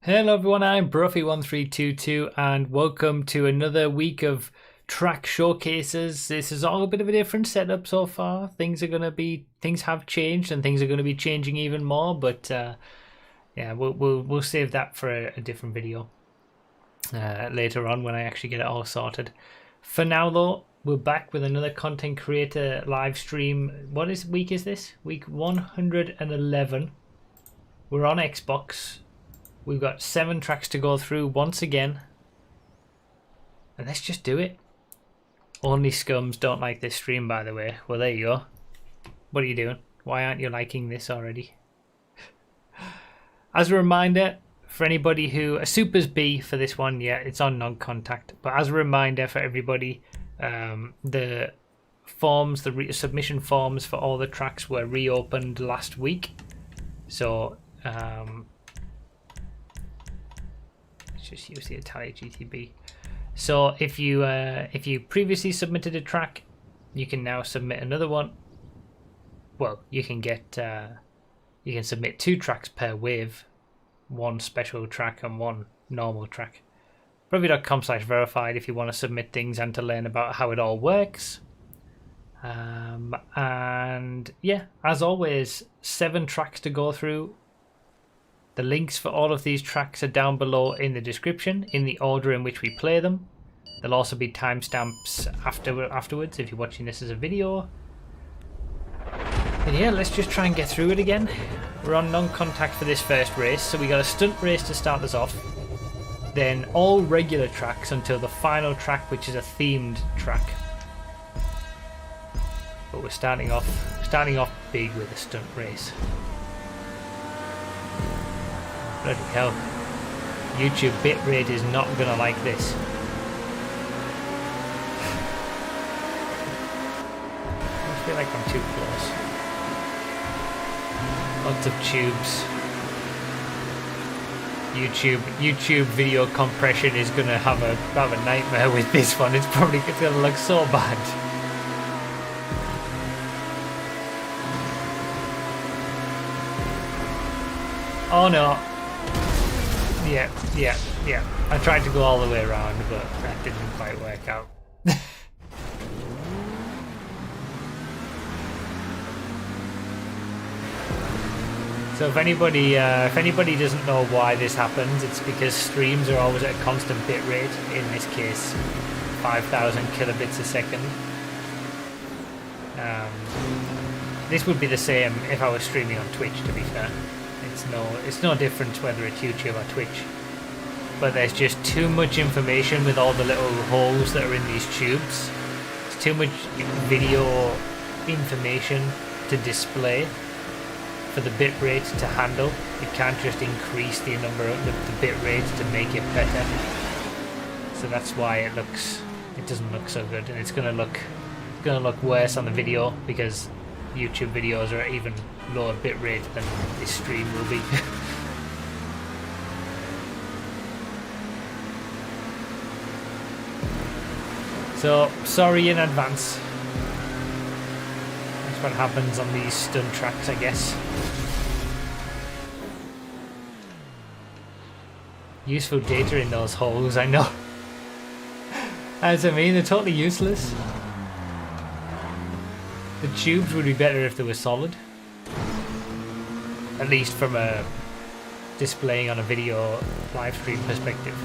Hello everyone, I'm Bruffy1322 and welcome to another week of track showcases. This is all a bit of a different setup so far. Things have changed and things are going to be changing even more, but yeah, we'll save that for a different video later on when I actually get it all sorted. For now though, we're back with another content creator live stream. What week is this? Week 111. We're on Xbox. We've got 7 tracks to go through once again. And let's just do it. Only scums don't like this stream, by the way. Well, there you go. What are you doing? Why aren't you liking this already? As a reminder, for anybody who... A Super's B for this one, yeah, it's on non-contact. But as a reminder for everybody, the forms, the submission forms for all the tracks were reopened last week. So... just use the Italia GTB. So if you previously submitted a track, you can now submit another one. Well, you can get you can submit 2 tracks per wave, 1 special track and 1 normal track. Bruffy.com/verified if you want to submit things and to learn about how it all works. And yeah, as always, 7 tracks to go through. The links for all of these tracks are down below in the description, in the order in which we play them. There'll also be timestamps afterwards if you're watching this as a video. And yeah, let's just try and get through it again. We're on non-contact for this first race, so we got a stunt race to start us off. Then all regular tracks until the final track, which is a themed track. But we're starting off big with a stunt race. Bloody hell. YouTube bitrate is not gonna like this. I feel like I'm too close. Lots of tubes. YouTube video compression is gonna have a nightmare with this one. It's gonna look so bad. Oh no. Yeah. I tried to go all the way around, but that didn't quite work out. So if anybody doesn't know why this happens, it's because streams are always at a constant bit rate. In this case, 5,000 kilobits a second. This would be the same if I was streaming on Twitch, to be fair. It's no different whether it's YouTube or Twitch, but there's just too much information with all the little holes that are in these tubes. It's too much video information to display for the bitrate to handle. It can't just increase the number of the bitrate to make it better. So that's why it doesn't look so good, and it's gonna look worse on the video because YouTube videos are even lower bitrate than this stream will be. So, sorry in advance. That's what happens on these stunt tracks, I guess. Useful data in those holes, I know. As I mean, they're totally useless. The tubes would be better if they were solid. At least from a displaying on a video live stream perspective.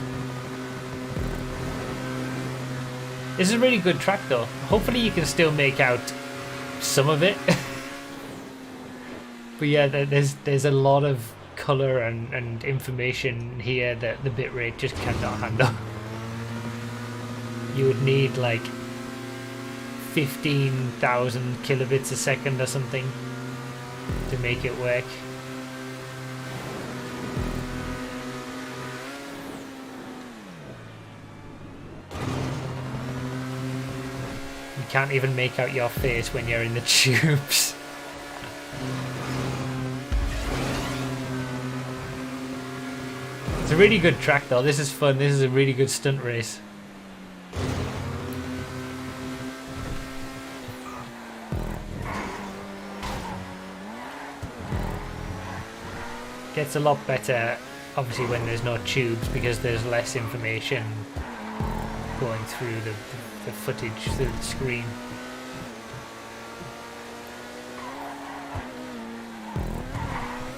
This is a really good track though. Hopefully you can still make out some of it. But yeah, there's a lot of colour and information here that the bitrate just cannot handle. You would need like 15,000 kilobits a second or something to make it work. You can't even make out your face when you're in the tubes. It's a really good track though. This is fun. This is a really good stunt race. Gets a lot better obviously when there's no tubes, because there's less information going through the footage through the screen.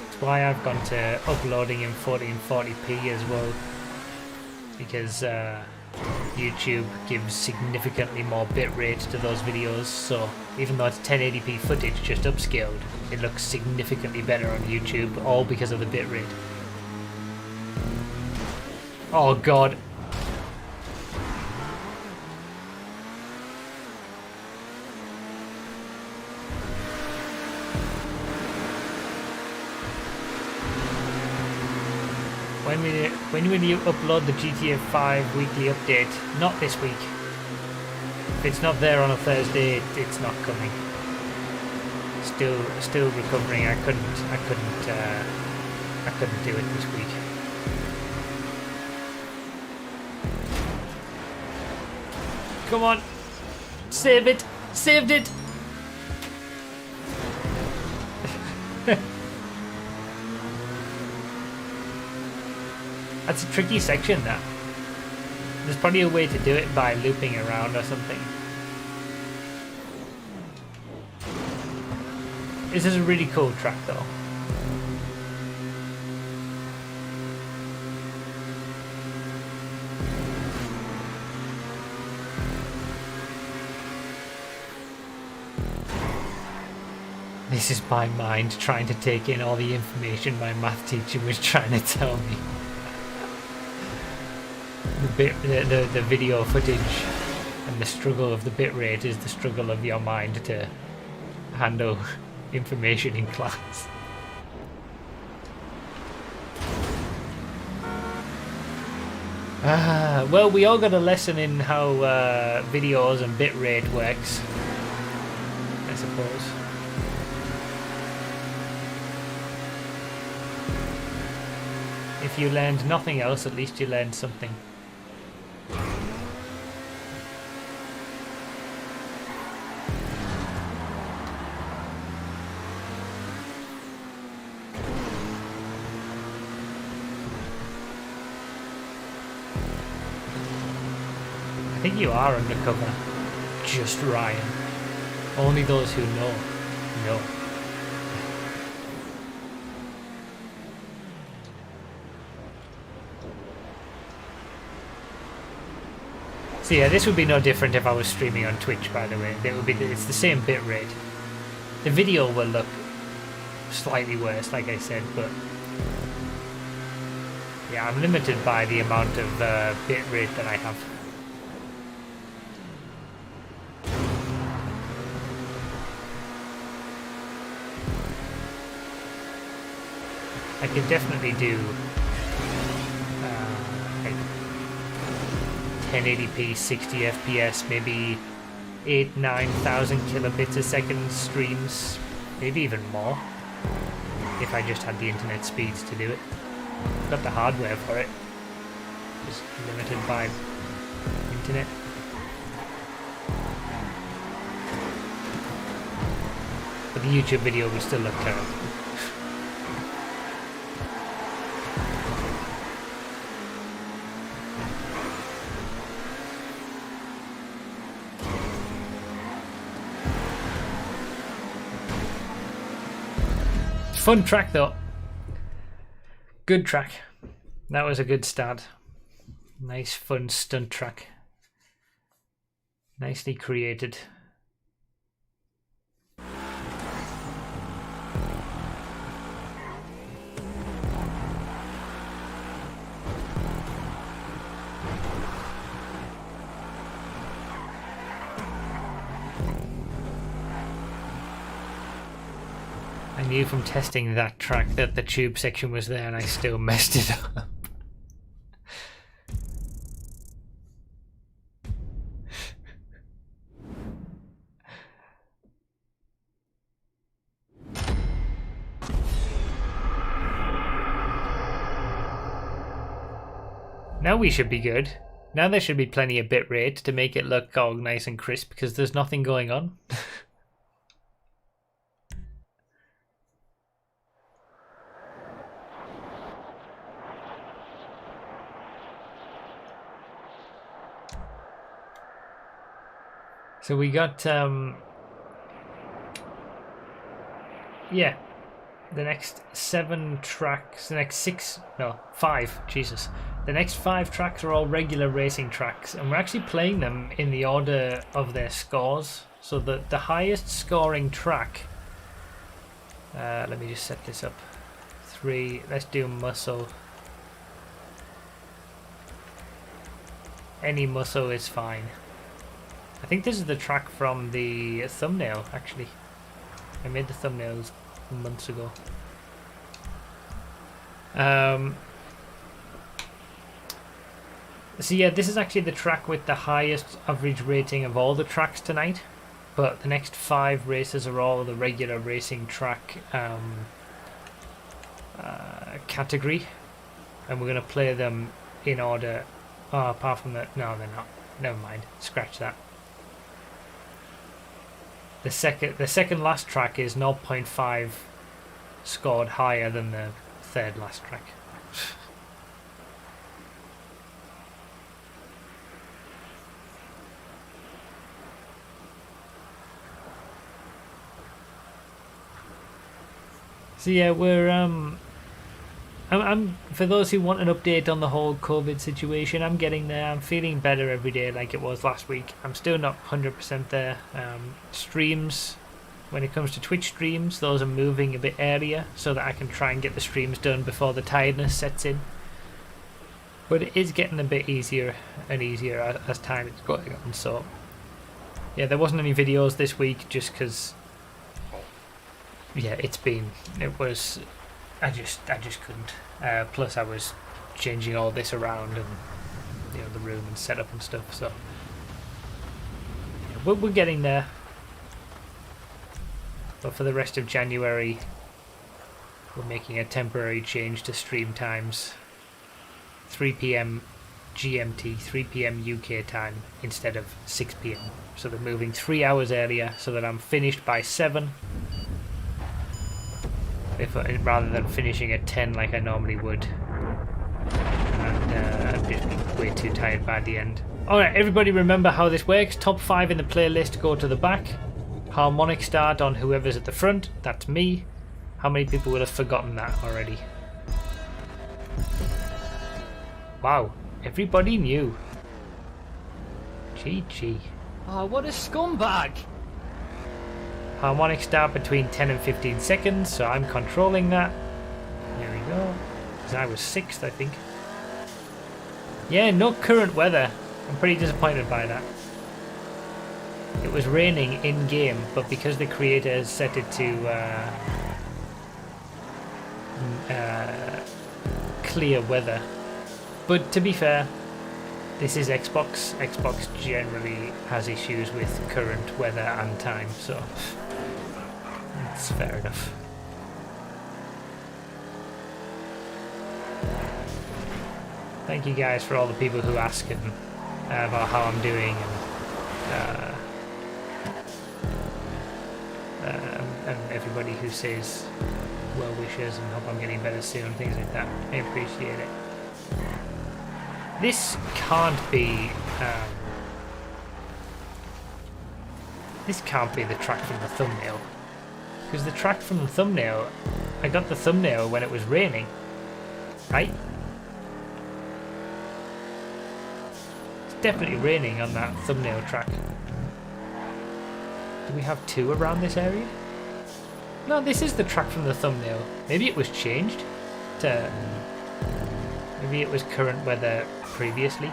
That's why I've gone to uploading in 1440p as well, because YouTube gives significantly more bitrate to those videos, so even though it's 1080p footage just upscaled, it looks significantly better on YouTube, all because of the bitrate. Oh god. When will you upload the GTA 5 weekly update? Not this week. If it's not there on a Thursday, it's not coming. Still recovering. I couldn't do it this week. Come on, save it, saved it. That's a tricky section, that. There's probably a way to do it by looping around or something. This is a really cool track though. This is my mind trying to take in all the information my math teacher was trying to tell me. The video footage and the struggle of the bitrate is the struggle of your mind to handle information in class. Well, we all got a lesson in how videos and bitrate works, I suppose. If you learned nothing else, at least you learned something. I think you are undercover. Just Ryan. Only those who know, know. So yeah, this would be no different if I was streaming on Twitch, by the way. It's the same bitrate. The video will look slightly worse, like I said, but yeah, I'm limited by the amount of bitrate that I have. I can definitely do like 1080p 60 FPS, maybe 8,000-9,000 kilobits a second streams, maybe even more, if I just had the internet speeds to do it. Got the hardware for it, just limited by internet. But the YouTube video will still look terrible. Fun track though. Good track. That was a good start. Nice fun stunt track. Nicely created. I knew from testing that track that the tube section was there and I still messed it up. Now we should be good. Now there should be plenty of bitrate to make it look all nice and crisp because there's nothing going on. So we got yeah, the next 7 tracks, the next 5, Jesus. The next 5 tracks are all regular racing tracks, and we're actually playing them in the order of their scores. So the highest scoring track, let me just set this up. 3, let's do muscle. Any muscle is fine. I think this is the track from the thumbnail, actually. I made the thumbnails months ago. So yeah, this is actually the track with the highest average rating of all the tracks tonight. But the next 5 races are all the regular racing track category. And we're going to play them in order. Oh, apart from that, no, they're not. Never mind. Scratch that. The second last track is 0.5 scored higher than the third last track. So yeah, we're I'm for those who want an update on the whole COVID situation, I'm getting there. I'm feeling better every day like it was last week. I'm still not 100% there. Streams, when it comes to Twitch streams, those are moving a bit earlier so that I can try and get the streams done before the tiredness sets in. But it is getting a bit easier and easier as time is going on. So yeah, there wasn't any videos this week just because, yeah, I just couldn't. Plus, I was changing all this around and the room and setup and stuff. So yeah, we're getting there. But for the rest of January, we're making a temporary change to stream times. 3 p.m. GMT, 3 p.m. UK time instead of 6 p.m. So they're moving 3 hours earlier so that I'm finished by 7. Rather than finishing at 10 like I normally would. And I'm just way too tired by the end. Alright, everybody remember how this works. Top 5 in the playlist go to the back. Harmonic start on whoever's at the front. That's me. How many people would have forgotten that already? Wow, everybody knew. GG. Oh, what a scumbag! Harmonic start between 10 and 15 seconds, so I'm controlling that. There we go. Because I was 6th, I think. Yeah, no current weather. I'm pretty disappointed by that. It was raining in-game, but because the creators set it to clear weather. But to be fair, this is Xbox. Xbox generally has issues with current weather and time, so it's fair enough. Thank you guys for all the people who ask about how I'm doing and everybody who says well wishes and hope I'm getting better soon, things like that. I appreciate it. This can't be the track from the thumbnail, because the track from the thumbnail, I got the thumbnail when it was raining, right? It's definitely raining on that thumbnail track. Do we have 2 around this area? No, this is the track from the thumbnail. Maybe it was changed to... Maybe it was current weather previously.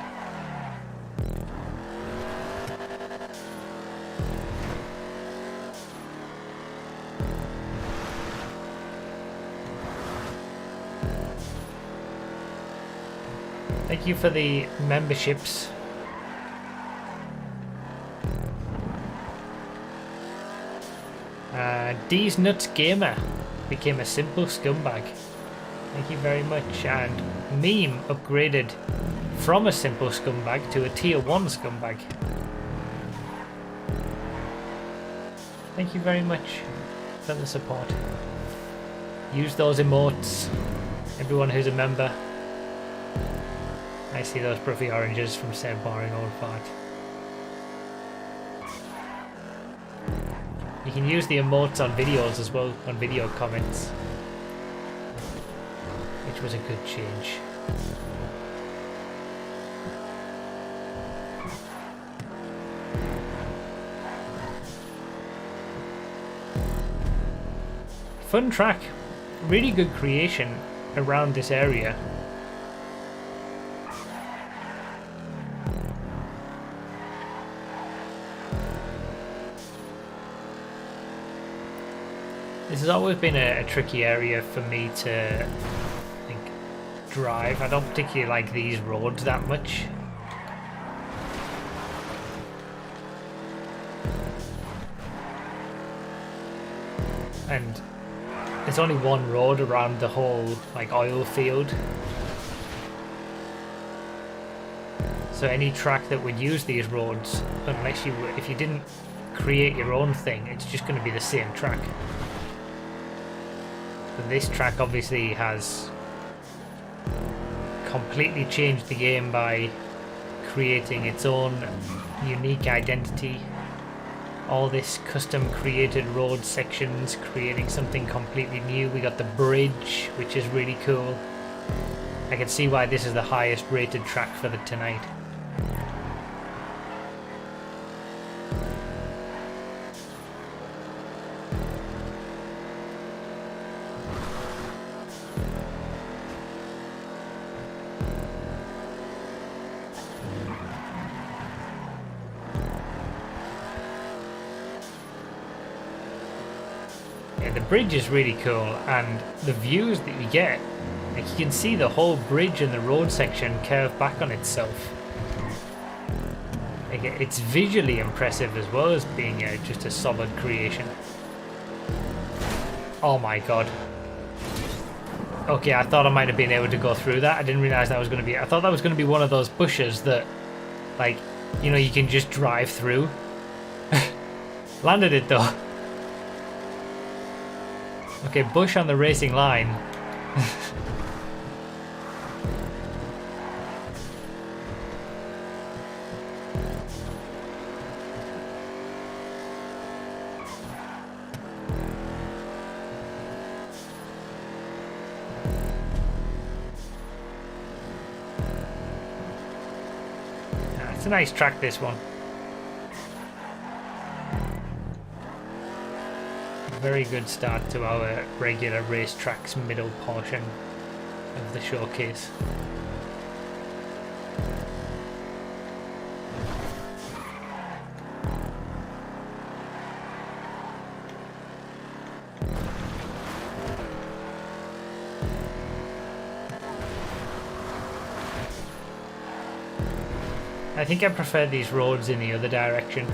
Thank you for the memberships. D's Nuts Gamer became a simple scumbag. Thank you very much. And Meme upgraded from a simple scumbag to a tier 1 scumbag. Thank you very much for the support. Use those emotes, everyone who's a member. I see those puffy oranges from said boring old fart. You can use the emotes on videos as well, on video comments, which was a good change. Fun track, really good creation around this area. This has always been a tricky area for me to, I think, drive. I don't particularly like these roads that much. And there's only one road around the whole like oil field. So any track that would use these roads, unless if you didn't create your own thing, it's just going to be the same track. But this track obviously has completely changed the game by creating its own unique identity. All this custom created road sections, creating something completely new. We got the bridge, which is really cool. I can see why this is the highest rated track for the tonight. The bridge is really cool, and the views that you get, like you can see the whole bridge and the road section curve back on itself. Like it's visually impressive as well as being just a solid creation. Oh my god. Okay, I thought I might have been able to go through that. I didn't realize that was going to be... I thought that was going to be one of those bushes that, like, you know, you can just drive through. Landed it though. Okay, bush on the racing line. It's a nice track, this one. Very good start to our regular racetrack's middle portion of the showcase. I think I prefer these roads in the other direction.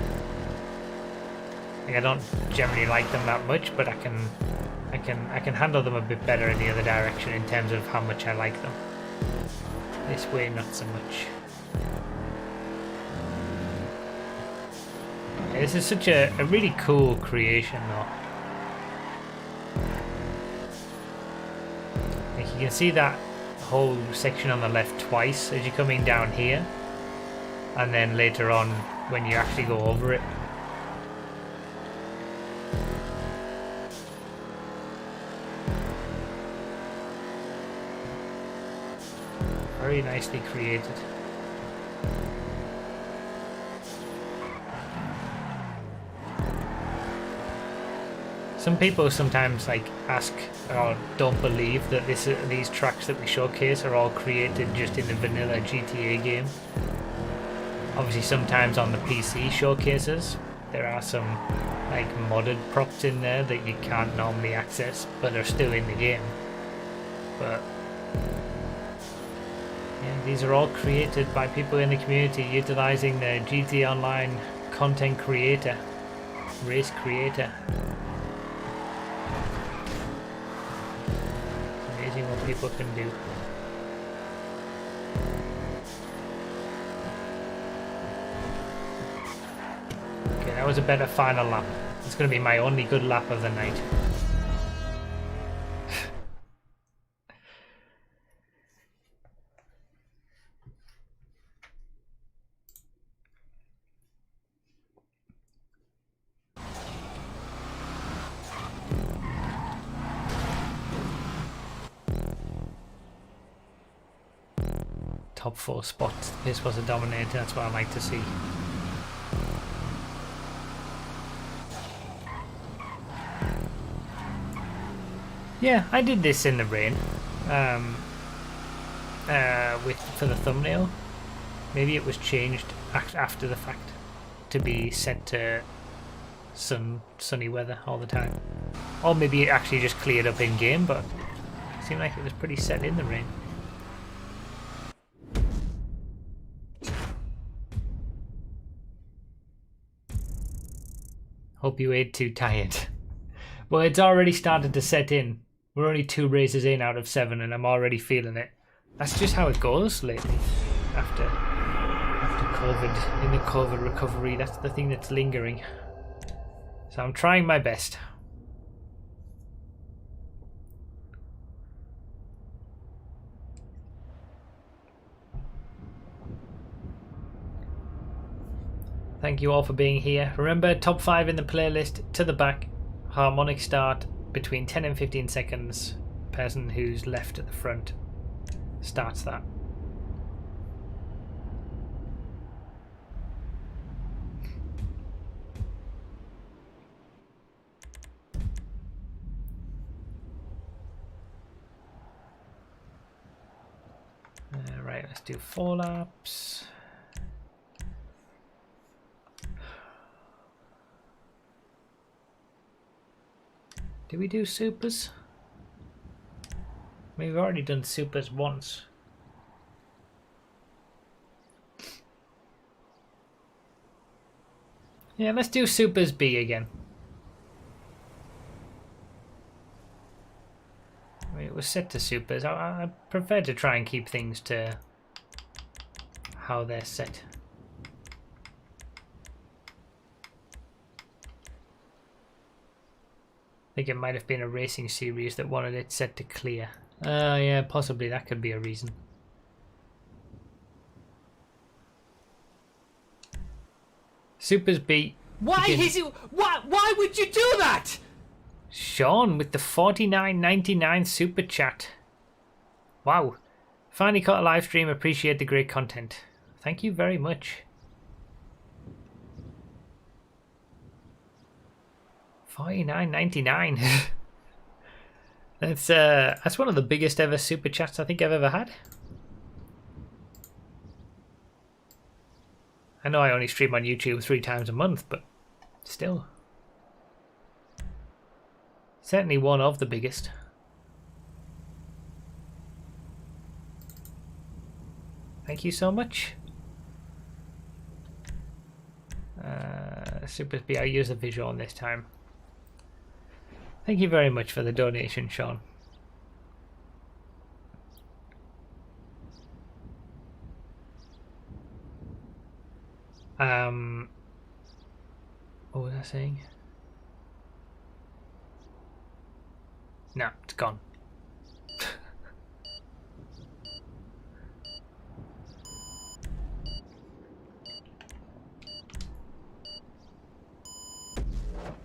Like, I don't generally like them that much, but I can handle them a bit better in the other direction in terms of how much I like them. This way, not so much. Yeah, this is such a really cool creation, though. Like, you can see that whole section on the left twice as you're coming down here, and then later on when you actually go over it. Very nicely created. Some people sometimes like ask or don't believe that these tracks that we showcase are all created just in the vanilla GTA game. Obviously sometimes on the PC showcases there are some like modded props in there that you can't normally access but are still in the game. But yeah, these are all created by people in the community utilizing the GTA Online content creator, race creator. Amazing what people can do. Okay, that was a better final lap. It's going to be my only good lap of the night. top 4 spots. This was a dominator, that's what I like to see. Yeah, I did this in the rain for the thumbnail. Maybe it was changed after the fact to be set to sunny weather all the time. Or maybe it actually just cleared up in game, but it seemed like it was pretty set in the rain. Hope you ain't too tired. Well, it's already started to set in. We're only 2 races in out of 7 and I'm already feeling it. That's just how it goes lately. After COVID, in the COVID recovery, that's the thing that's lingering. So I'm trying my best. Thank you all for being here. Remember, top 5 in the playlist, to the back, harmonic start, between 10 and 15 seconds. Person who's left at the front starts that. Right, let's do 4 laps. Did we do supers? We've already done supers once. Yeah, let's do supers B again. It was set to supers. I prefer to try and keep things to how they're set. I think it might have been a racing series that wanted it set to clear. Yeah, possibly that could be a reason. Supers B. Why is it? Why would you do that? Sean with the $49.99 super chat. Wow. Finally caught a live stream. Appreciate the great content. Thank you very much. $49.99. That's one of the biggest ever super chats I think I've ever had. I know I only stream on YouTube 3 times a month, but still. Certainly one of the biggest. Thank you so much. Super B, I use a visual on this time. Thank you very much for the donation, Sean. What was I saying? No, it's gone.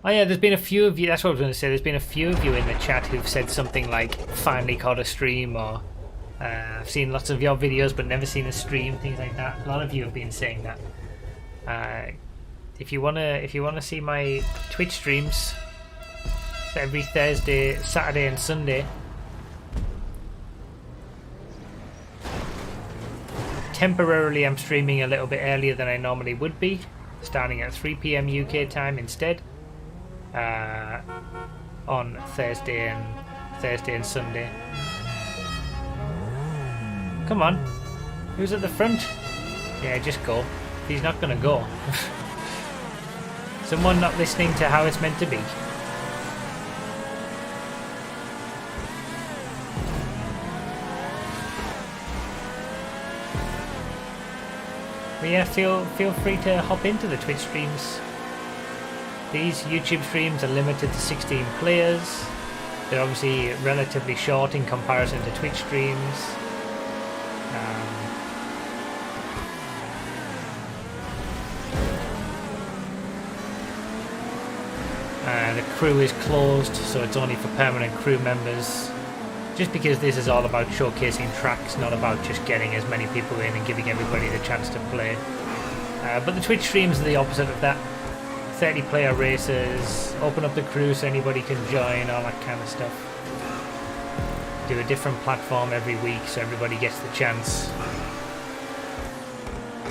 Oh yeah, there's been a few of you, that's what I was going to say, there's been a few of you in the chat who've said something like, finally caught a stream, or I've seen lots of your videos but never seen a stream, things like that. A lot of you have been saying that. If you wanna see my Twitch streams every Thursday, Saturday and Sunday, temporarily I'm streaming a little bit earlier than I normally would be, starting at 3 PM UK time instead. On Thursday and Sunday. Come on, who's at the front? Yeah, just go. He's not gonna go. Someone not listening to how it's meant to be. But yeah, feel free to hop into the Twitch streams. These YouTube streams are limited to 16 players. They're obviously relatively short in comparison to Twitch streams. The crew is closed, so it's only for permanent crew members. Just because this is all about showcasing tracks, not about just getting as many people in and giving everybody the chance to play. But the Twitch streams are the opposite of that. 30 player races, open up the crew so anybody can join, all that kind of stuff. Do a different platform every week so everybody gets the chance.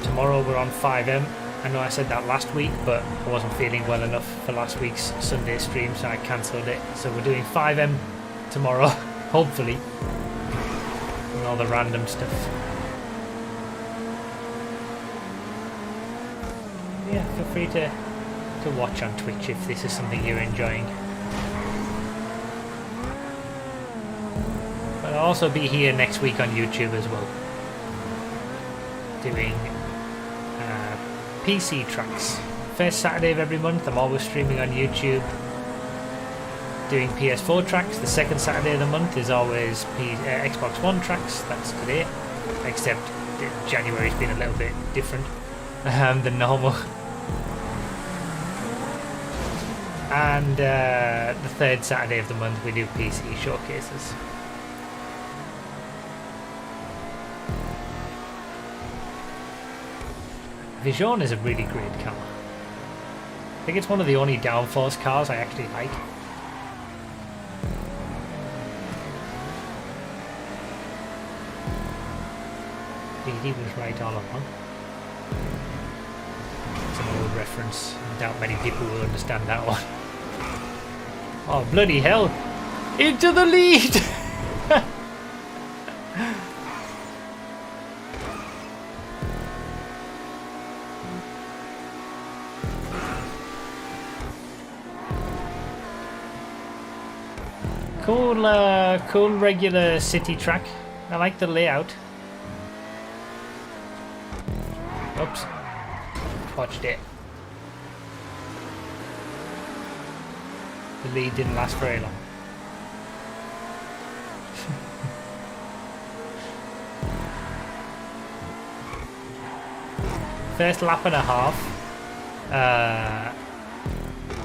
Tomorrow we're on 5M. I know I said that last week, but I wasn't feeling well enough for last week's Sunday stream, so I cancelled it. So we're doing 5M tomorrow, hopefully. And all the random stuff. Yeah, feel free to watch on Twitch if this is something you're enjoying. But I'll also be here next week on YouTube as well, doing PC tracks. First Saturday of every month I'm always streaming on YouTube doing PS4 tracks. The second Saturday of the month is always Xbox One tracks. That's today, except January's been a little bit different than normal. And the third Saturday of the month we do PC showcases. Vision is a really great car. I think it's one of the only downforce cars I actually like. BD was right all along. It's an old reference. I doubt many people will understand that one. Oh, bloody hell! Into the lead! Cool regular city track. I like the layout. Oops. Watched it. The lead didn't last very long. First lap and a half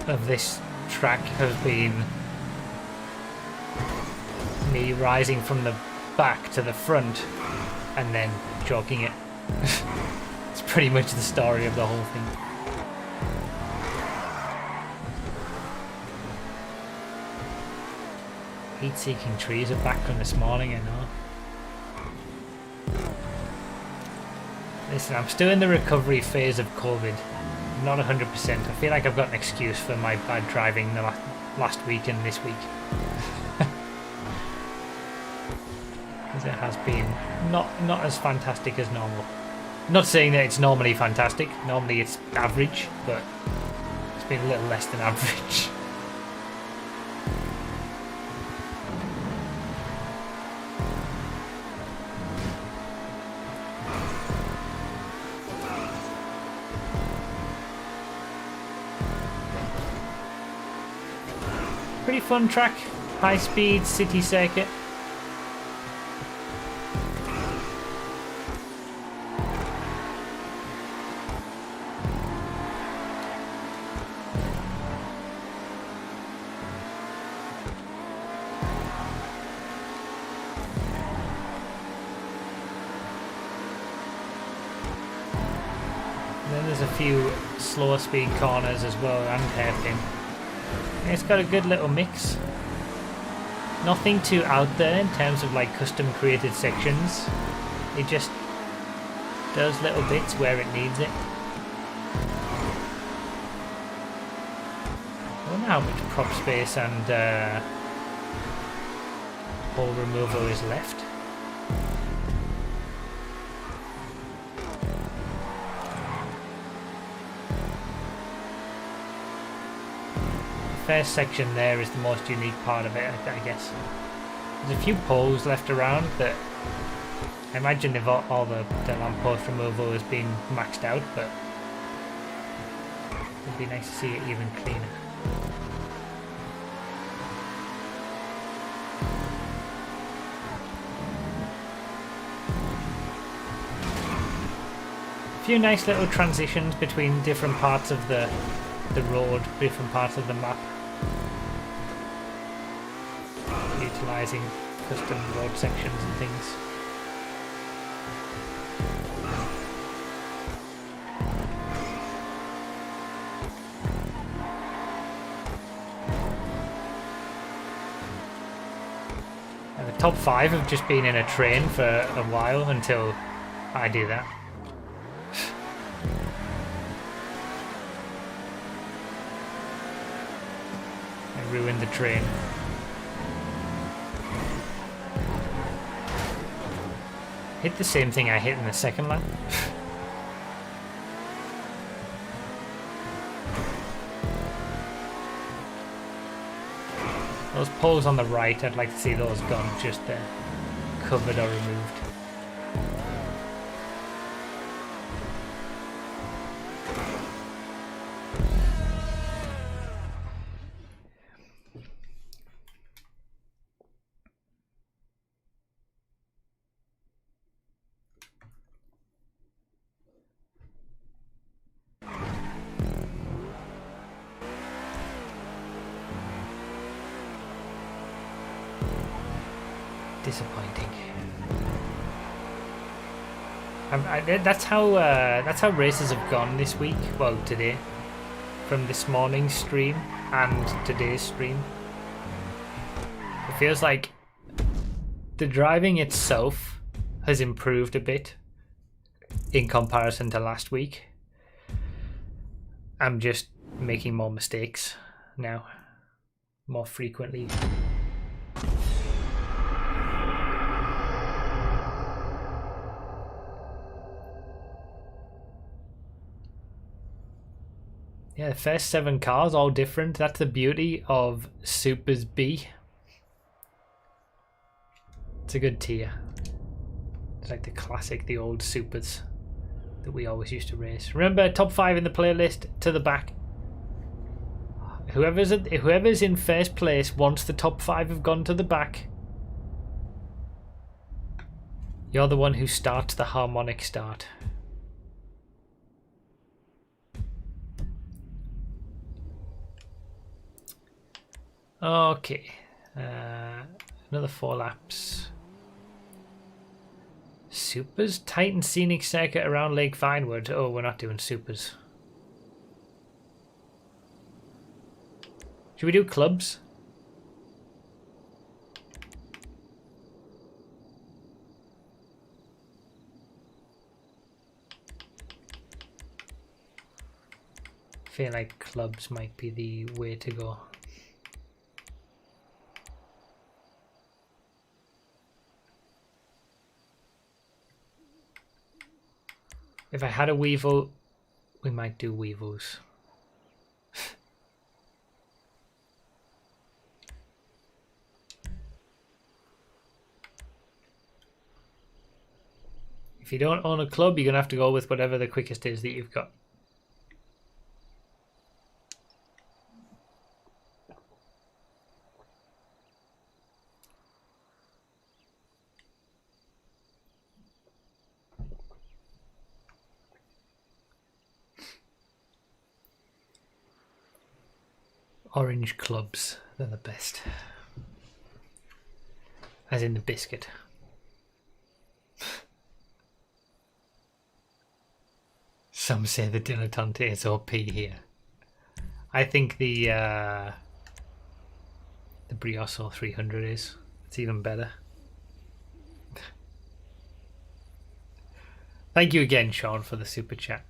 of this track has been me rising from the back to the front and then jogging it. It's pretty much the story of the whole thing. Heat-seeking trees are back from this morning, I know. Listen, I'm still in the recovery phase of COVID. I'm not 100%. I feel like I've got an excuse for my bad driving the last week and this week. Because it has been not as fantastic as normal. Not saying that it's normally fantastic. Normally it's average, but it's been a little less than average. Pretty fun track, high speed city circuit. Then there's a few slower speed corners as well and hairpin. It's got a good little mix. Nothing too out there in terms of like custom created sections. It just does little bits where it needs it. I wonder how much prop space and hole removal is left. First section there is the most unique part of it, I guess. There's a few poles left around that I imagine if all the lamppost removal has been maxed out, but it'd be nice to see it even cleaner. A few nice little transitions between different parts of the road, different parts of the map. Utilising custom road sections and things. And the top 5 have just been in a train for a while until I do that. I ruined the train. Hit the same thing I hit in the second lap. Those poles on the right, I'd like to see those gone just covered or removed. Disappointing. That's how races have gone this week. Well, today, from this morning's stream and today's stream. It feels like the driving itself has improved a bit in comparison to last week. I'm just making more mistakes now, more frequently. Yeah, the first 7 cars, all different. That's the beauty of Supers B. It's a good tier. It's like the classic, the old Supers that we always used to race. Remember, top 5 in the playlist, to the back. Whoever's in first place once the top 5 have gone to the back, you're the one who starts the harmonic start. Okay, another 4 laps. Supers? Titan Scenic Circuit around Lake Vinewood. Oh, we're not doing Supers. Should we do clubs? I feel like clubs might be the way to go. If I had a Weevil, we might do Weevils. If you don't own a club, you're going to have to go with whatever the quickest is that you've got. Orange clubs, they're the best. As in the biscuit. Some say the Dilettante is OP here. I think the Brioso 300 is. It's even better. Thank you again, Sean, for the super chat.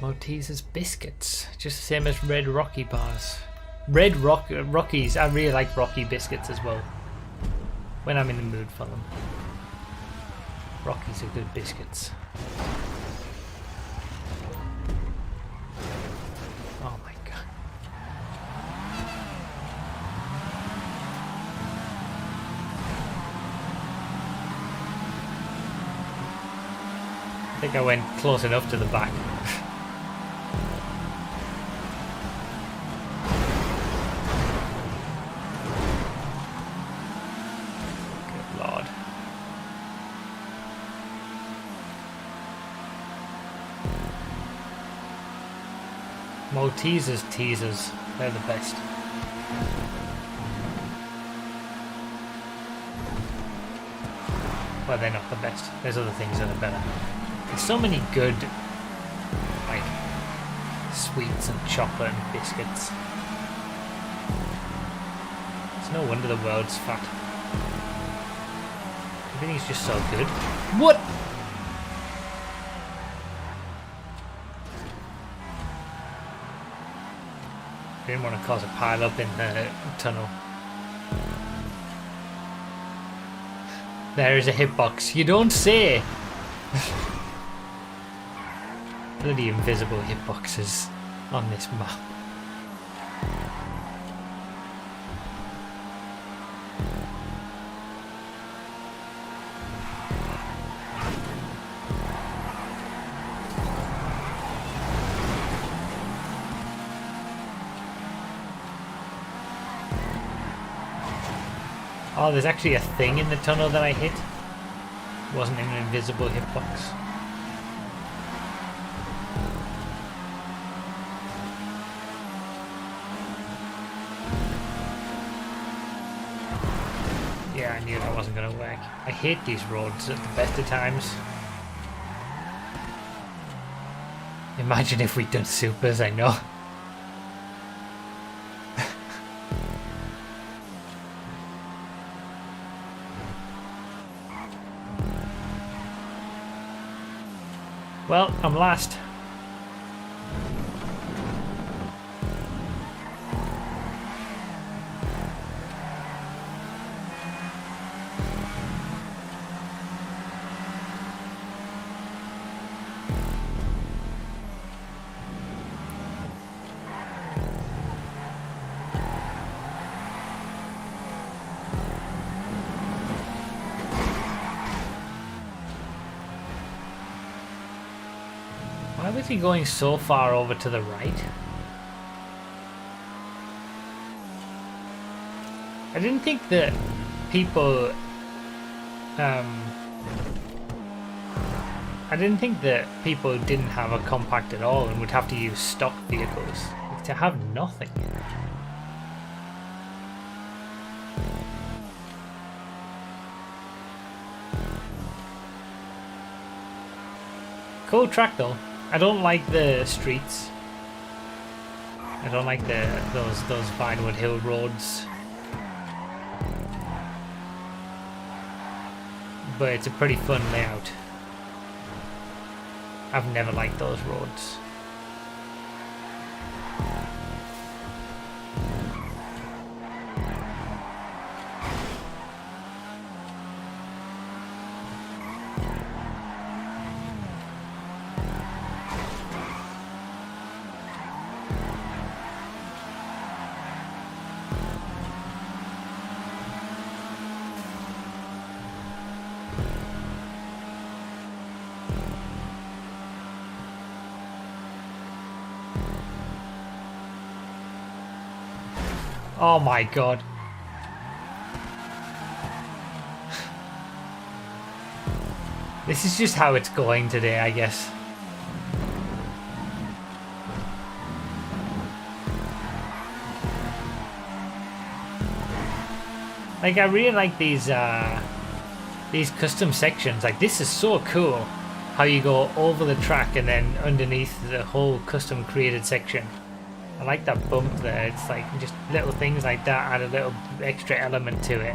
Maltesers biscuits, just the same as Red Rocky bars. Rockies, I really like Rocky biscuits as well, when I'm in the mood for them. Rockies are good biscuits. Oh my god. think I went close enough to the back. Good lord. Maltesers teasers, they're the best. Well, they're not the best. There's other things that are better. There's so many good, like, sweets and chocolate and biscuits. It's no wonder the world's fat. Everything's just so good. What? I didn't want to cause a pile up in the tunnel. There is a hitbox. You don't say! Bloody invisible hitboxes on this map. Oh, there's actually a thing in the tunnel that I hit. It wasn't an invisible hitbox. Yeah, I knew that wasn't going to work. I hate these roads at the best of times. Imagine if we'd done supers, I know. Well, I'm last. Why was he going so far over to the right? I didn't think that people didn't have a compact at all and would have to use stock vehicles. To have nothing. Cool track though. I don't like the streets. I don't like those Vinewood Hill roads. But it's a pretty fun layout. I've never liked those roads. Oh my god. This is just how it's going today, I guess. Like, I really like these custom sections. Like, this is so cool. How you go over the track and then underneath the whole custom created section. I like that bump there. It's like just little things like that add a little extra element to it.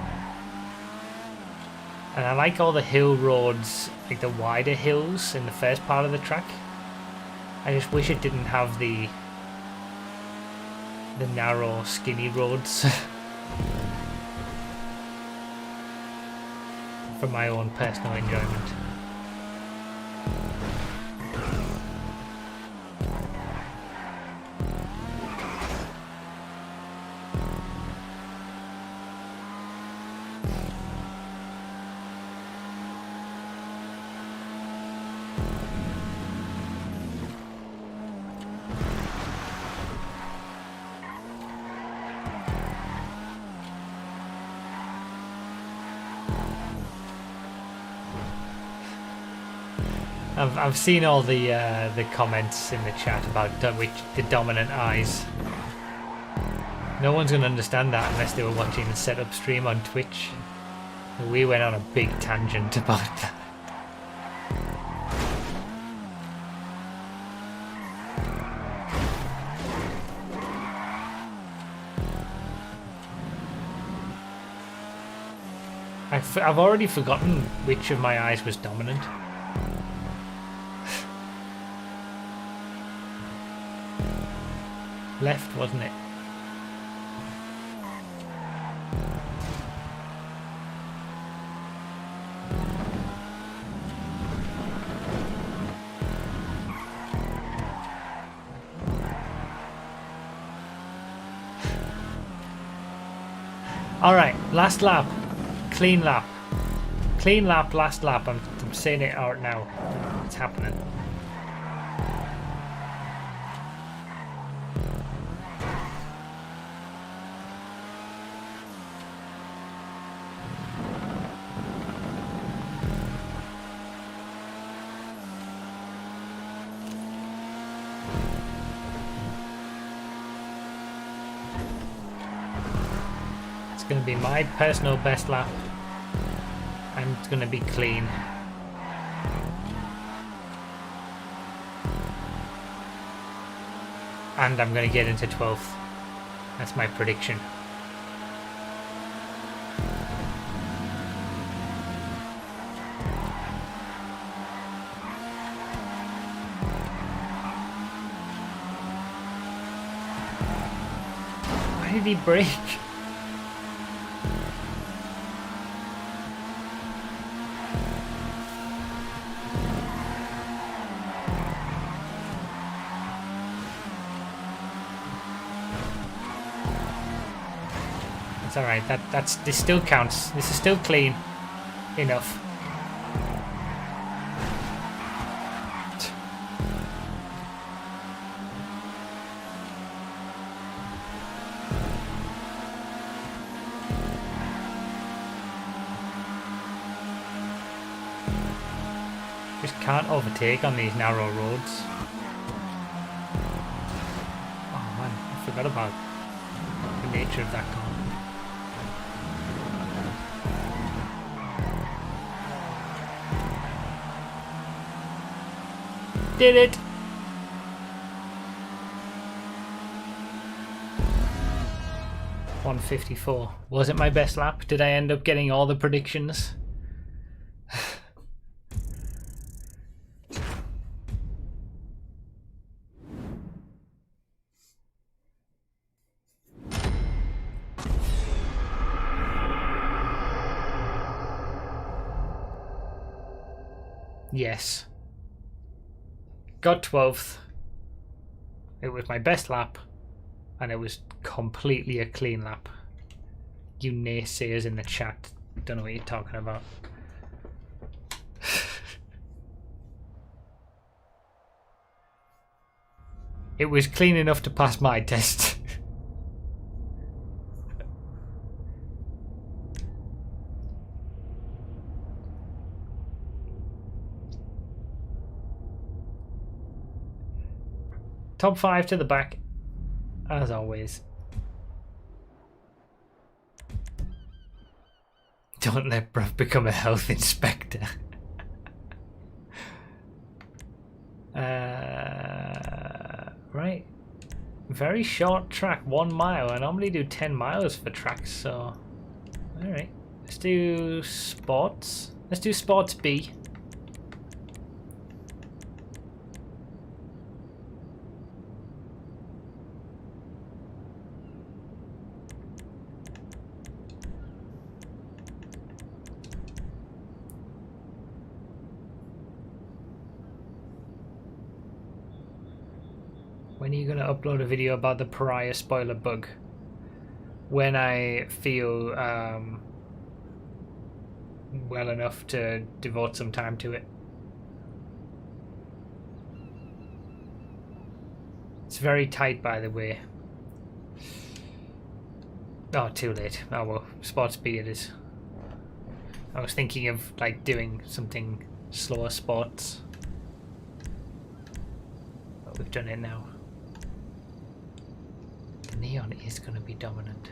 And I like all the hill roads, like the wider hills in the first part of the track. I just wish it didn't have the narrow, skinny roads. For my own personal enjoyment. I've seen all the comments in the chat about the dominant eyes. No one's gonna understand that unless they were watching the setup stream on Twitch. We went on a big tangent about that. I've already forgotten which of my eyes was dominant. Left, wasn't it? Alright, last lap. Clean lap. Clean lap, last lap. I'm saying it out now. It's happening. It's going to be my personal best lap. And it's going to be clean. And I'm going to get into 12th. That's my prediction. Why did he brake? Alright, this still counts. This is still clean enough. Just can't overtake on these narrow roads. Oh man, I forgot about the nature of that car. Did it! 154. Was it my best lap? Did I end up getting all the predictions? Yes. Got 12th. It was my best lap, and it was completely a clean lap. You naysayers in the chat don't know what you're talking about. It was clean enough to pass my test. Top 5 to the back, as always. Don't let bruv become a health inspector. Right. Very short track, 1 mile. I normally do 10 miles for tracks, so... Alright. Let's do sports. Let's do sports B. When are you going to upload a video about the pariah spoiler bug? When I feel well enough to devote some time to it. It's very tight, by the way. Oh, too late. Oh well, sports B it is. I was thinking of like doing something slower sports We've done it now. The neon is going to be dominant.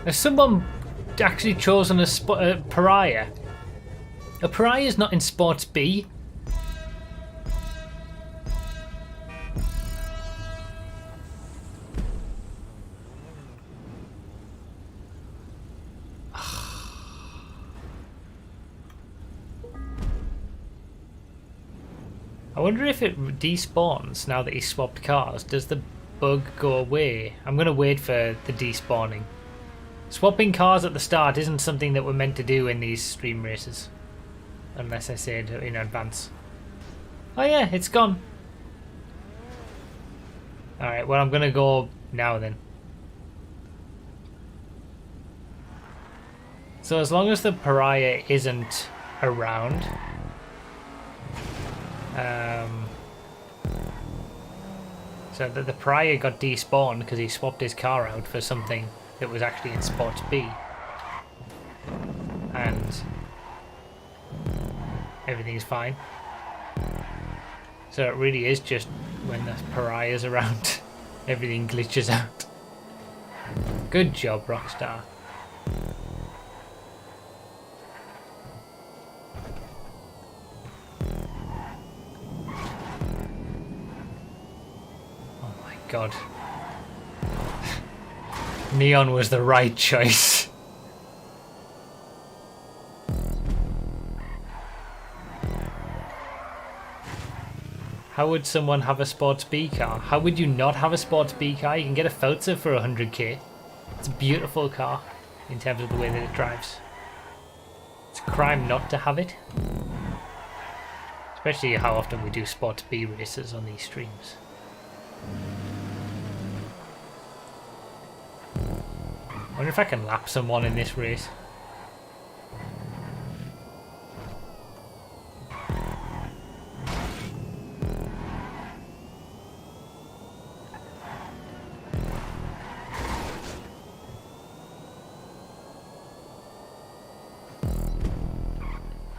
Has someone actually chosen a pariah? A pariah is not in Sports B. I wonder if it despawns now that he swapped cars. Does the bug go away? I'm going to wait for the despawning. Swapping cars at the start isn't something that we're meant to do in these stream races. Unless I say it in advance. Oh yeah, it's gone. Alright, well I'm gonna go now then. So as long as the pariah isn't around... so that the pariah got despawned because he swapped his car out for something that was actually in Sports B, and everything's fine. So it really is just when the pariah's around, everything glitches out. Good job, Rockstar. Oh my god. Neon was the right choice. How would someone have a Sports B car? How would you not have a Sports B car? You can get a Feltzer for 100k. It's a beautiful car in terms of the way that it drives. It's a crime not to have it. Especially how often we do Sports B races on these streams. I wonder if I can lap someone in this race.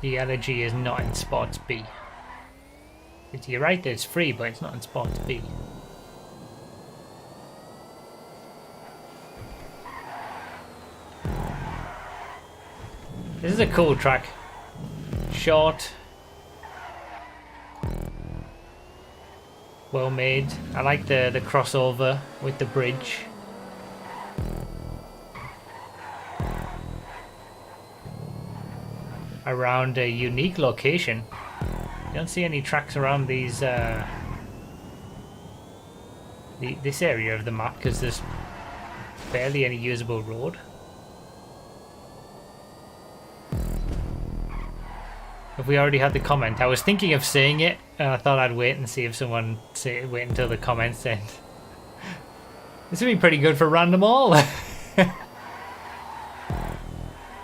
The allergy is not in Sports B. You're right that it's free, but it's not in Sports B. This is a cool track. Short. Well made. I like the crossover with the bridge. Around a unique location. You don't see any tracks around these this area of the map because there's barely any usable road. Have we already had the comment? I was thinking of saying it, and I thought I'd wait and see if someone wait until the comments end. This would be pretty good for random all.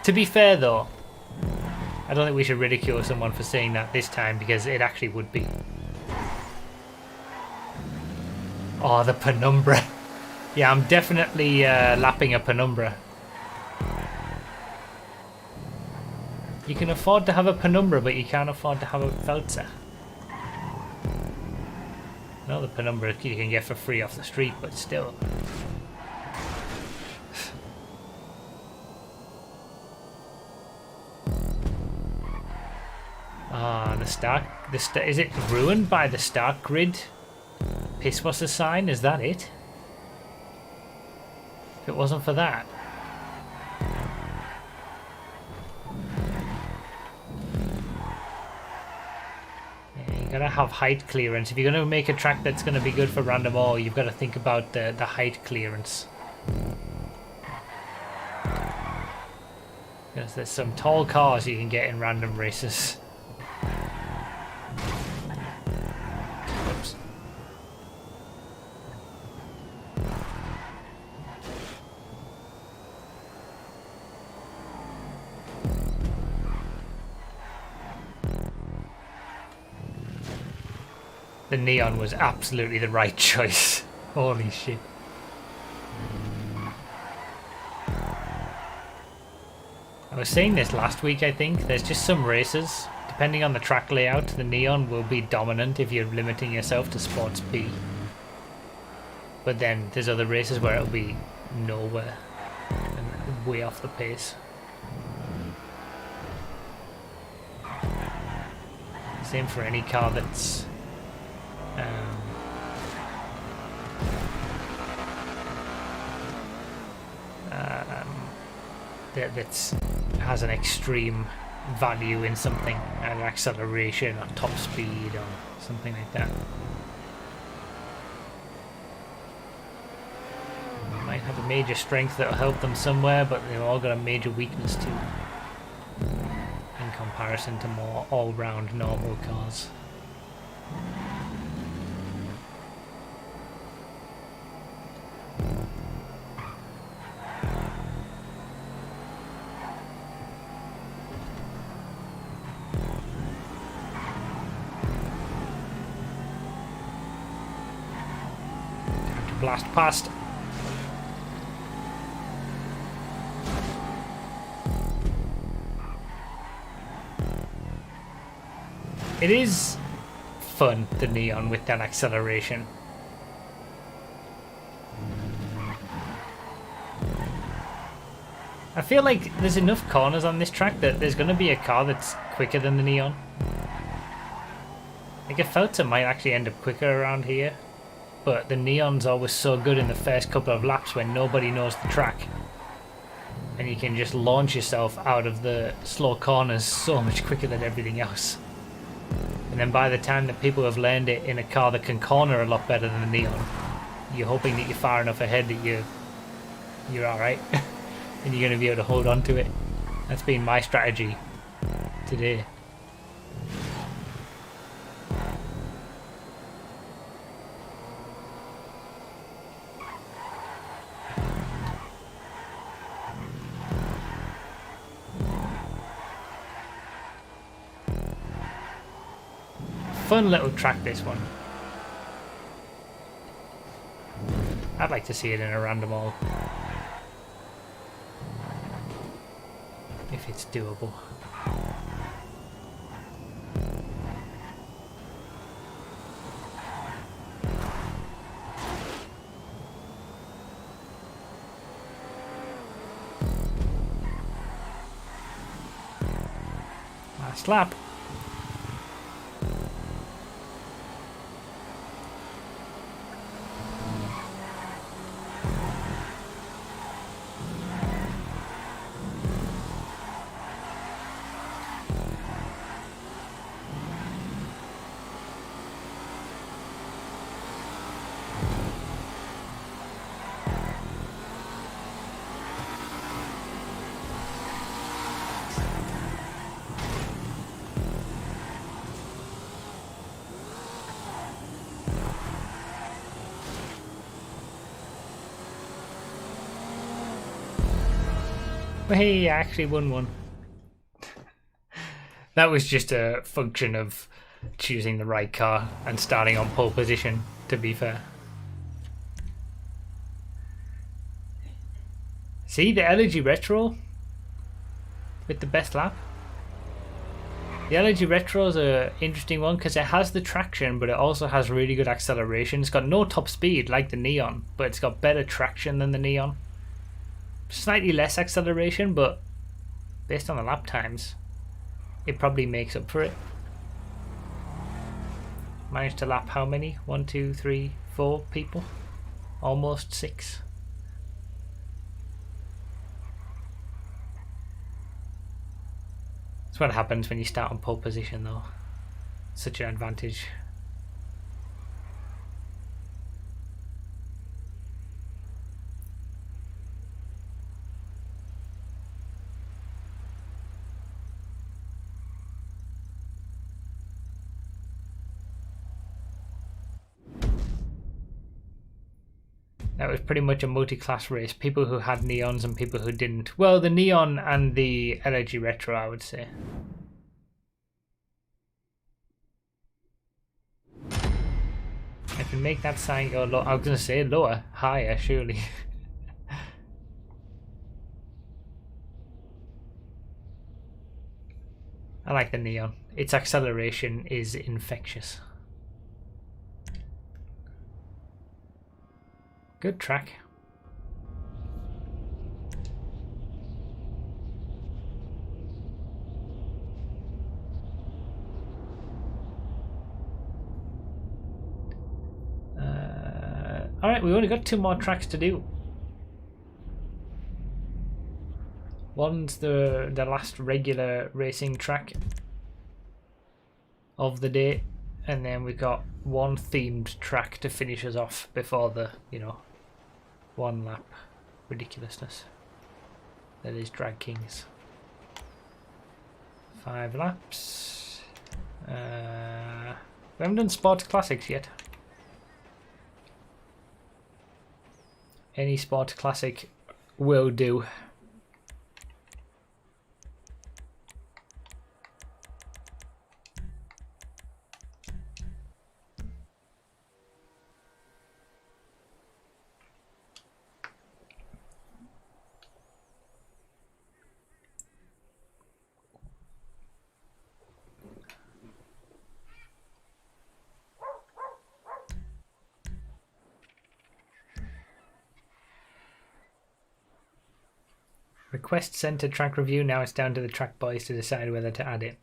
To be fair though, I don't think we should ridicule someone for saying that this time because it actually would be. Oh, the penumbra. Yeah, I'm definitely lapping a penumbra. You can afford to have a penumbra, but you can't afford to have a Feltzer. No, the penumbra you can get for free off the street, but still. Ah, is it ruined by the start grid? Piss was the sign, is that it? If it wasn't for that. You gotta have height clearance. If you're gonna make a track that's gonna be good for random all, you've gotta think about the height clearance. Because there's some tall cars you can get in random races. Oops. The neon was absolutely the right choice. Holy shit. I was saying this last week, I think. There's just some races, depending on the track layout, the neon will be dominant if you're limiting yourself to Sports P. But then there's other races where it'll be nowhere and way off the pace. Same for any car that's that has an extreme value in something, an acceleration or top speed or something like that. They might have a major strength that'll help them somewhere, but they've all got a major weakness too, in comparison to more all-round normal cars. Blast past. It is fun, the neon, with that acceleration. I feel like there's enough corners on this track that there's going to be a car that's quicker than the neon. Like, I felt it might actually end up quicker around here. But the neon's always so good in the first couple of laps when nobody knows the track. And you can just launch yourself out of the slow corners so much quicker than everything else. And then by the time that people have learned it in a car that can corner a lot better than the neon, you're hoping that you're far enough ahead that you're alright. And you're going to be able to hold on to it. That's been my strategy today. Fun little track, this one. I'd like to see it in a random all. If it's doable. Last lap. But hey, I actually won one. That was just a function of choosing the right car and starting on pole position, to be fair. See, the Elegy Retro with the best lap. The Elegy Retro is an interesting one because it has the traction, but it also has really good acceleration. It's got no top speed like the Neon, but it's got better traction than the Neon. Slightly less acceleration, but based on the lap times, it probably makes up for it. Managed to lap how many? 1, 2, 3, 4 people? Almost 6. That's what happens when you start on pole position, though. Such an advantage. That was pretty much a multi-class race. People who had neons and people who didn't. Well, the neon and the LG Retro, I would say. I can make that sign go low. I was going to say lower, higher, surely. I like the neon. Its acceleration is infectious. Good track. Alright, we only got 2 more tracks to do. One's the last regular racing track of the day, and then we've got one themed track to finish us off before the, you know, 1 lap ridiculousness that is Drag Kings. 5 laps. We haven't done Sports Classics yet. Any Sports Classic will do. Request center track review. Now it's down to the track boys to decide whether to add it.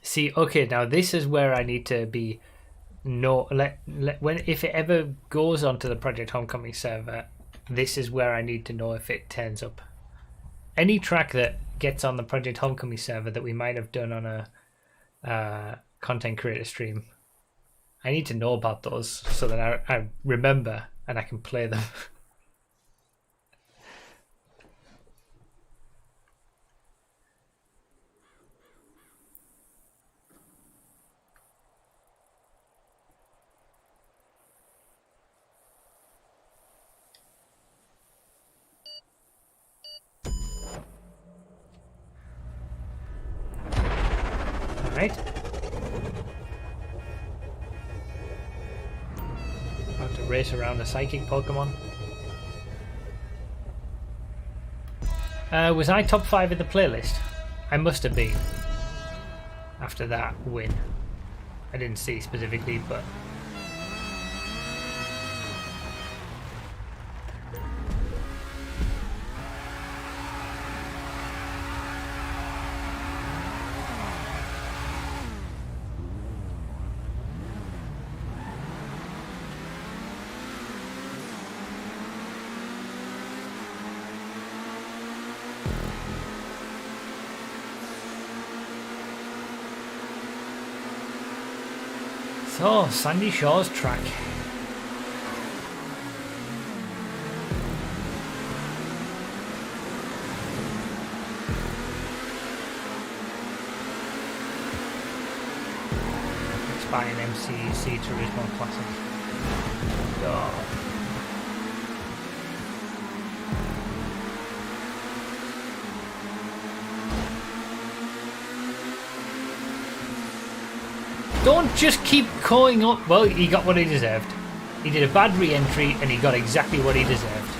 See, okay, now this is where I need to be. If it ever goes onto the Project Homecoming server, this is where I need to know if it turns up. Any track that gets on the Project Homecoming server that we might have done on a content creator stream, I need to know about those so that I remember and I can play them. Right. About to race around a psychic Pokemon. Was I top 5 in the playlist? I must have been. After that win. I didn't see specifically, but... So, Sandy Shaw's track. It's by an MCC Turismo Classic. Oh. Don't just keep calling up. Well, he got what he deserved. He did a bad re-entry and he got exactly what he deserved.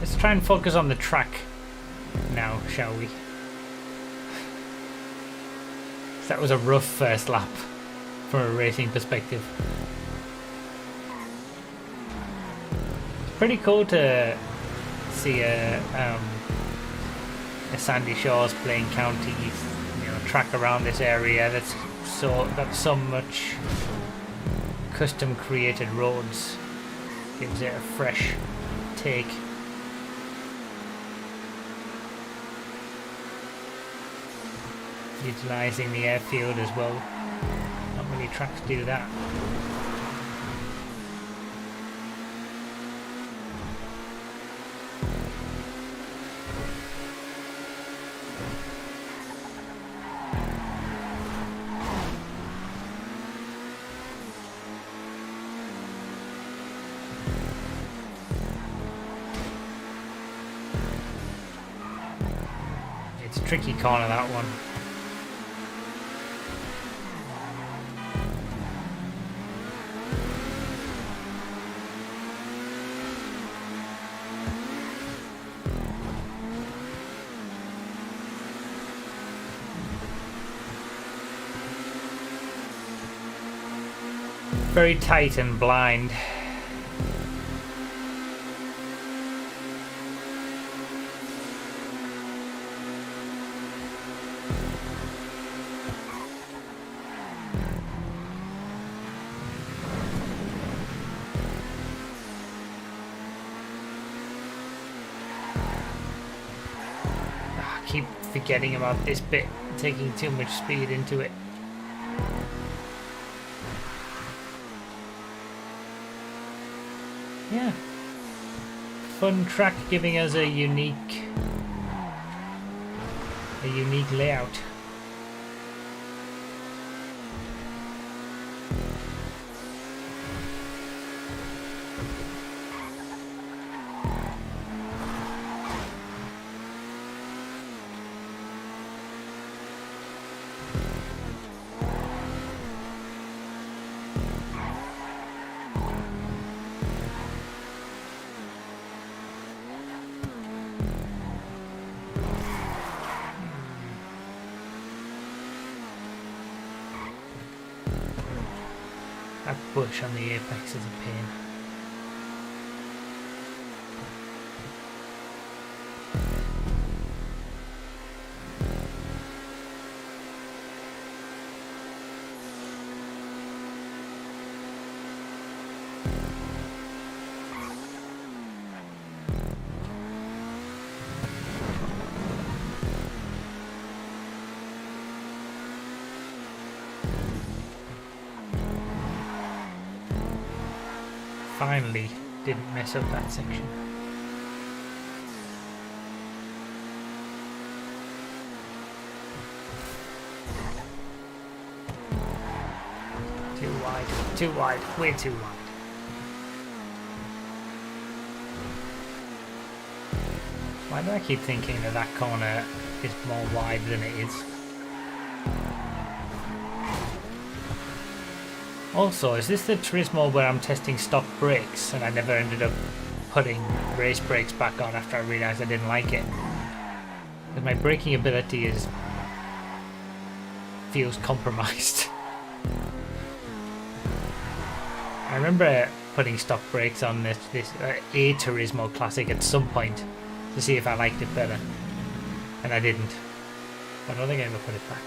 Let's try and focus on the track now, shall we? That was a rough first lap. from a racing perspective. It's pretty cool to see a Sandy Shores Plain County, you know, track around this area that's got so much custom created roads. Gives it a fresh take. Utilising the airfield as well. Not many tracks do that. It's a tricky corner, that one. Very tight and blind. I keep forgetting about this bit, taking too much speed into it. Yeah, fun track, giving us a unique layout. That bush on the apex is a pain. Finally didn't mess up that section. Too wide, way too wide. Why do I keep thinking that that corner is more wide than it is? Also, is this the Turismo where I'm testing stock brakes and I never ended up putting race brakes back on after I realised I didn't like it? Because my braking ability feels compromised. I remember putting stock brakes on this a Turismo Classic at some point to see if I liked it better, and I didn't. But I don't think I ever put it back.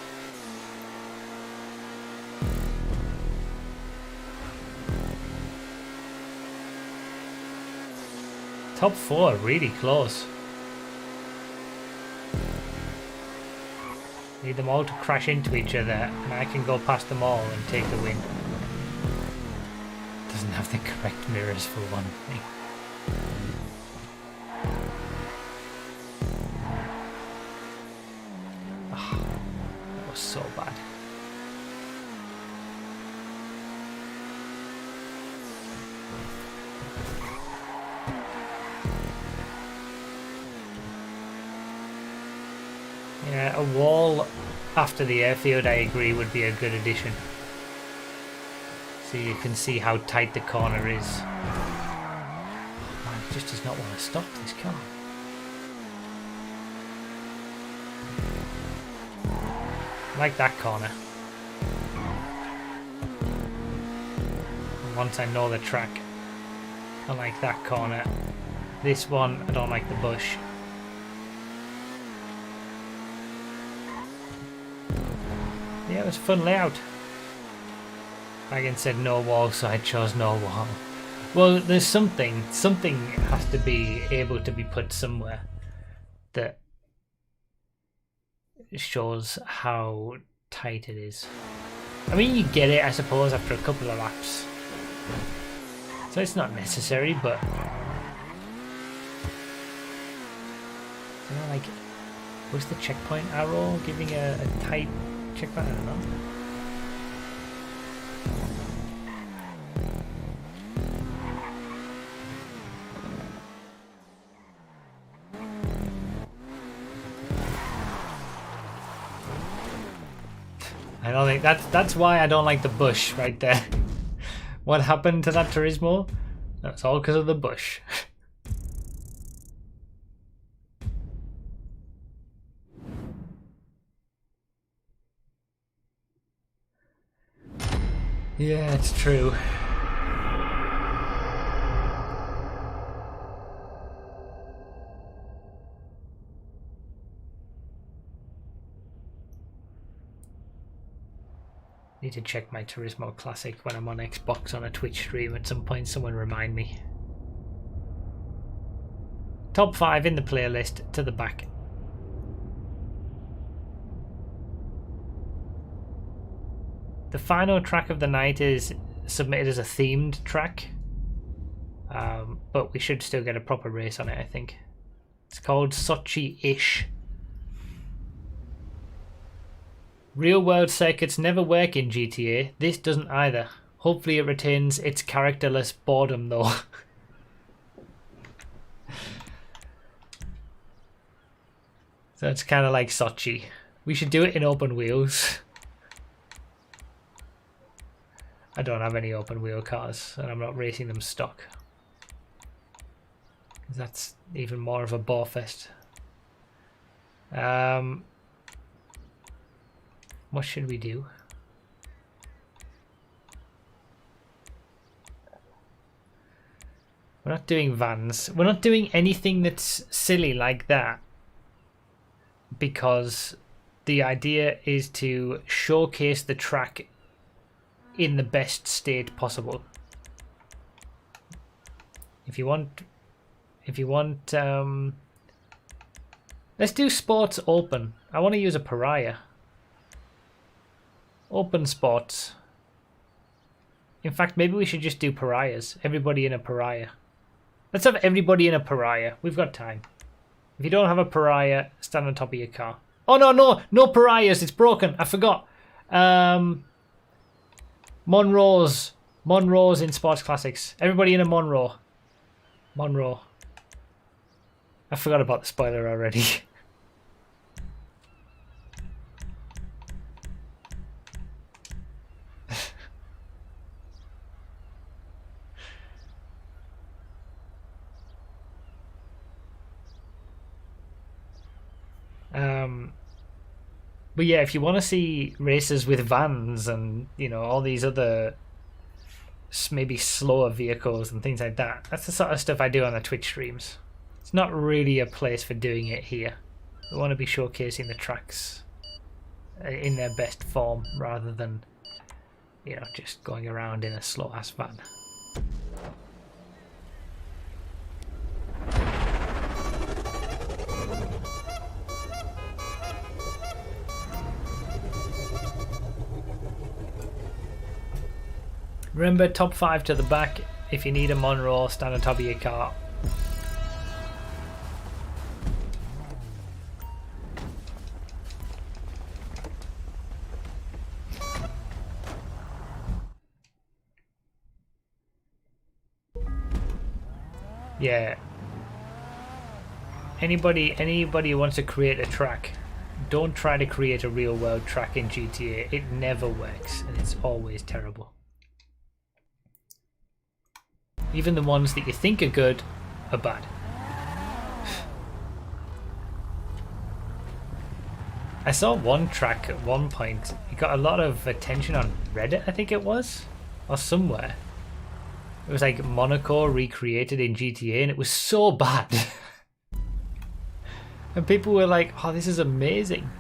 Top 4, really close. Need them all to crash into each other and I can go past them all and take the win. Doesn't have the correct mirrors for one thing. Oh, that was so bad. Yeah, a wall after the airfield, I agree, would be a good addition. So you can see how tight the corner is. Man, it just does not want to stop, this car. I like that corner. And once I know the track, I like that corner. This one, I don't like the bush. Yeah, it was a fun layout. Megan said no wall, so I chose no wall. Well, there's something has to be able to be put somewhere that shows how tight it is. I mean, you get it, I suppose, after a couple of laps. So it's not necessary, but... You know, like, was the checkpoint arrow giving a tight checkpoint? I don't know. I don't think that's why I don't like the bush right there. What happened to that Turismo? That's all because of the bush. Yeah, it's true. Need to check my Turismo Classic when I'm on Xbox on a Twitch stream at some point. Someone remind me. Top 5 in the playlist to the back. The final track of the night is submitted as a themed track. But we should still get a proper race on it, I think. It's called Sochi-ish. Real world circuits never work in GTA. This doesn't either. Hopefully it retains its characterless boredom though. So it's kind of like Sochi. We should do it in open wheels. I don't have any open wheel cars and I'm not racing them stock. That's even more of a bore fest. What should we do? We're not doing vans. We're not doing anything that's silly like that. Because the idea is to showcase the track in the best state possible. If you want, let's do sports open. I want to use a pariah. Open spots. In fact, maybe we should just do pariahs. Everybody in a pariah. Let's have everybody in a pariah. We've got time. If you don't have a pariah, stand on top of your car. Oh no pariahs. It's broken. I forgot. Monroe's in Sports Classics. Everybody in a Monroe. I forgot about the spoiler already. But yeah, if you want to see races with vans and, you know, all these other maybe slower vehicles and things like that, that's the sort of stuff I do on the Twitch streams. It's not really a place for doing it here. We want to be showcasing the tracks in their best form rather than, you know, just going around in a slow ass van. Remember, top 5 to the back. If you need a Monroe, stand on top of your car. Yeah. Anybody who wants to create a track, don't try to create a real world track in GTA. It never works and it's always terrible. Even the ones that you think are good are bad. I saw one track at one point. It got a lot of attention on Reddit, I think it was, or somewhere. It was like Monaco recreated in GTA, and it was so bad. And people were like, "Oh, this is amazing."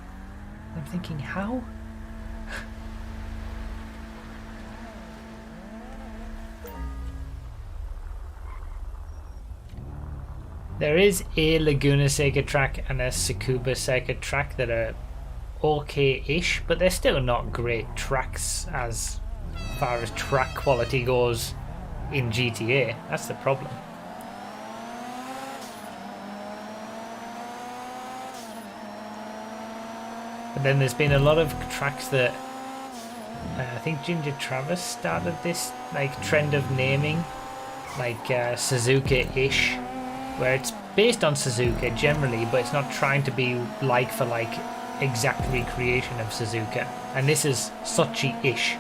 I'm thinking, how? There is a Laguna Seca track and a Tsukuba Seca track that are okay-ish, but they're still not great tracks as far as track quality goes in GTA. That's the problem. But then there's been a lot of tracks that I think Ginger Travis started this like trend of naming, like Suzuka-ish, where it's based on Suzuka generally, but it's not trying to be like for like exact recreation of Suzuka. And this is Sochi-ish.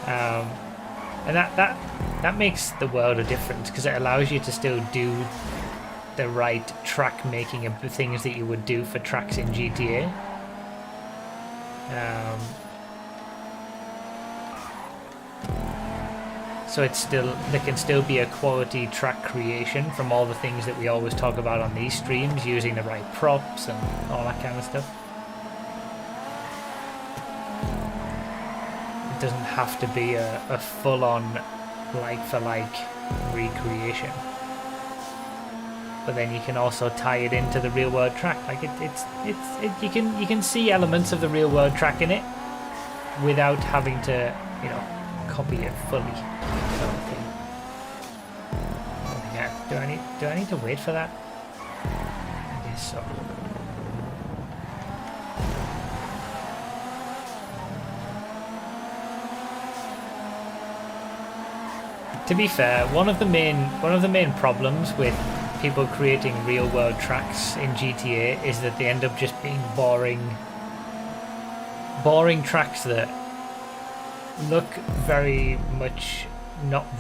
And that makes the world a difference, because it allows you to still do the right track making of the things that you would do for tracks in GTA. So it's still, there can still be a quality track creation from all the things that we always talk about on these streams, using the right props and all that kind of stuff. It doesn't have to be a full-on like-for-like recreation. But then you can also tie it into the real-world track. Like you can see elements of the real-world track in it without having to, you know, copy it fully. Sort of thing. Yeah. Do I need to wait for that? I guess so. To be fair, one of the main problems with people creating real world tracks in GTA is that they end up just being boring tracks that look very much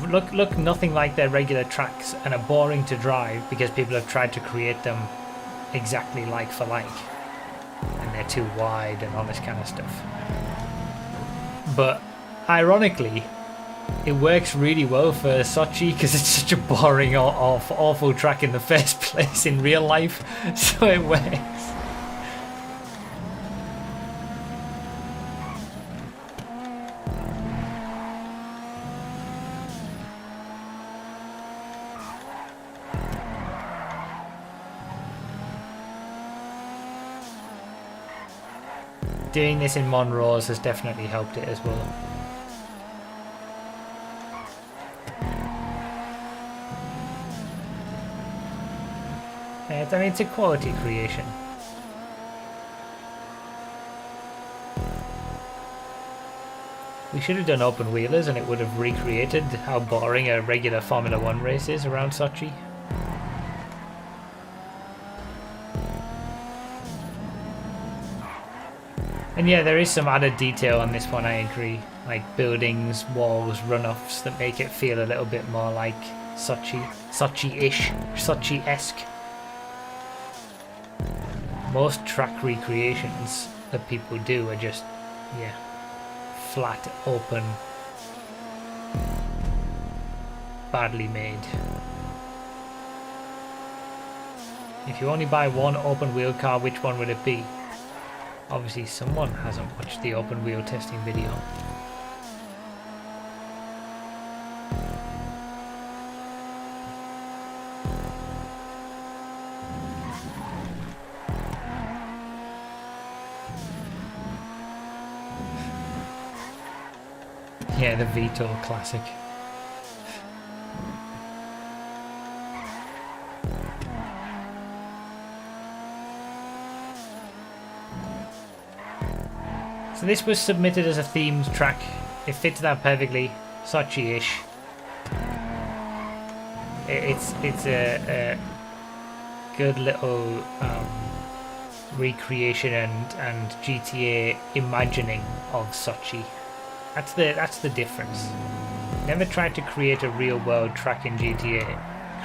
look nothing like their regular tracks and are boring to drive because people have tried to create them exactly like for like, and they're too wide and all this kind of stuff. But ironically, it works really well for Sochi because it's such a boring, awful track in the first place in real life, so it works. Doing this in Monrose has definitely helped it as well. I mean, it's a quality creation. We should have done open wheelers and it would have recreated how boring a regular Formula 1 race is around Sochi. And yeah, there is some added detail on this one, I agree. Like buildings, walls, runoffs that make it feel a little bit more like Sochi-ish, Sochi-esque. Most track recreations that people do are just, yeah, flat, open, badly made. If you only buy one open wheel car, which one would it be? Obviously someone hasn't watched the open wheel testing video. Yeah, the Vito classic. So this was submitted as a themed track. It fits that perfectly. Sochi-ish. It's a good little recreation and GTA imagining of Sochi. That's the difference. Never try to create a real world track in GTA.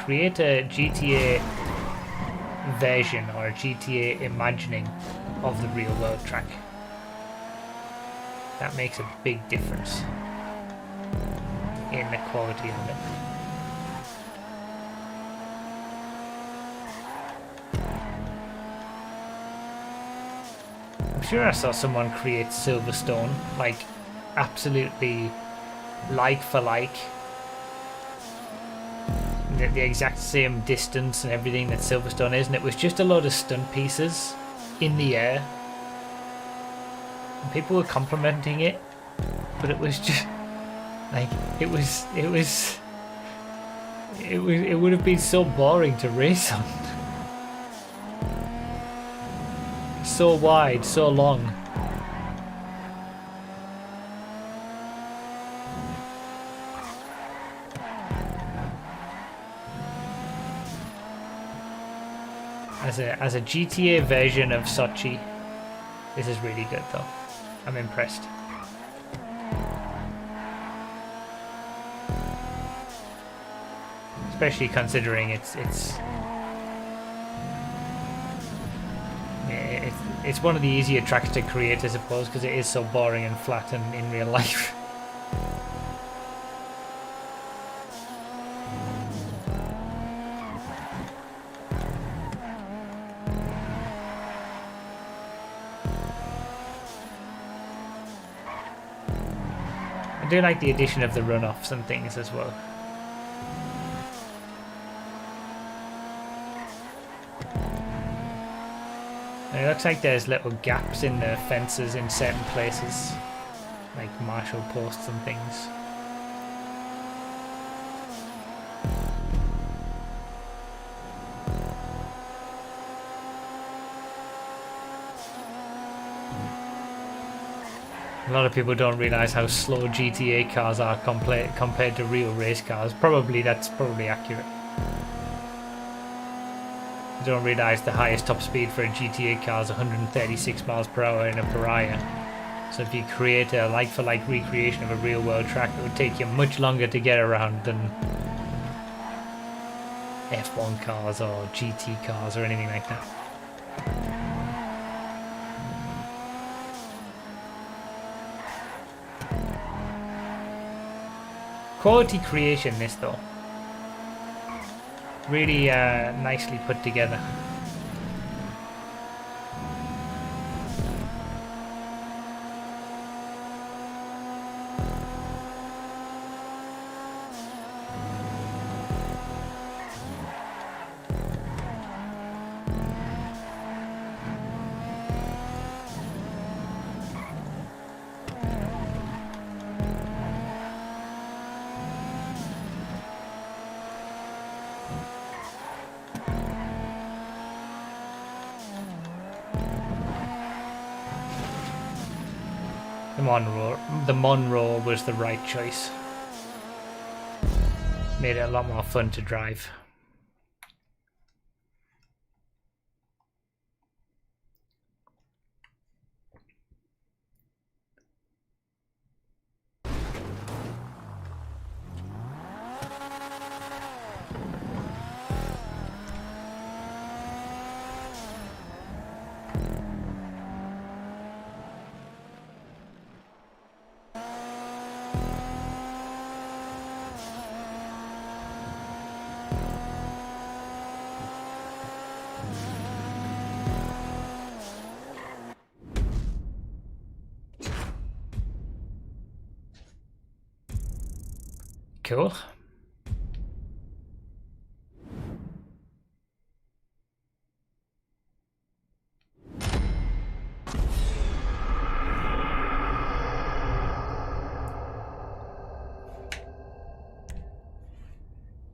Create a GTA version or a GTA imagining of the real world track. That makes a big difference in the quality of it. I'm sure I saw someone create Silverstone, like absolutely like for like, the exact same distance and everything that Silverstone is, and it was just a load of stunt pieces in the air. And people were complimenting it, but it was just like it would have been so boring to race on. So wide, so long. As a GTA version of Sochi, this is really good though. I'm impressed. Especially considering it's one of the easier tracks to create, I suppose, because it is so boring and flat and in real life. I do like the addition of the runoffs and things as well. It looks like there's little gaps in the fences in certain places, like marshal posts and things. A lot of people don't realise how slow GTA cars are compared to real race cars. That's probably accurate. You don't realise the highest top speed for a GTA car is 136 miles per hour in a Pariah. So if you create a like-for-like recreation of a real-world track, it would take you much longer to get around than F1 cars or GT cars or anything like that. Quality creation, this though. Really nicely put together. The Monroe was the right choice. Made it a lot more fun to drive. Cool.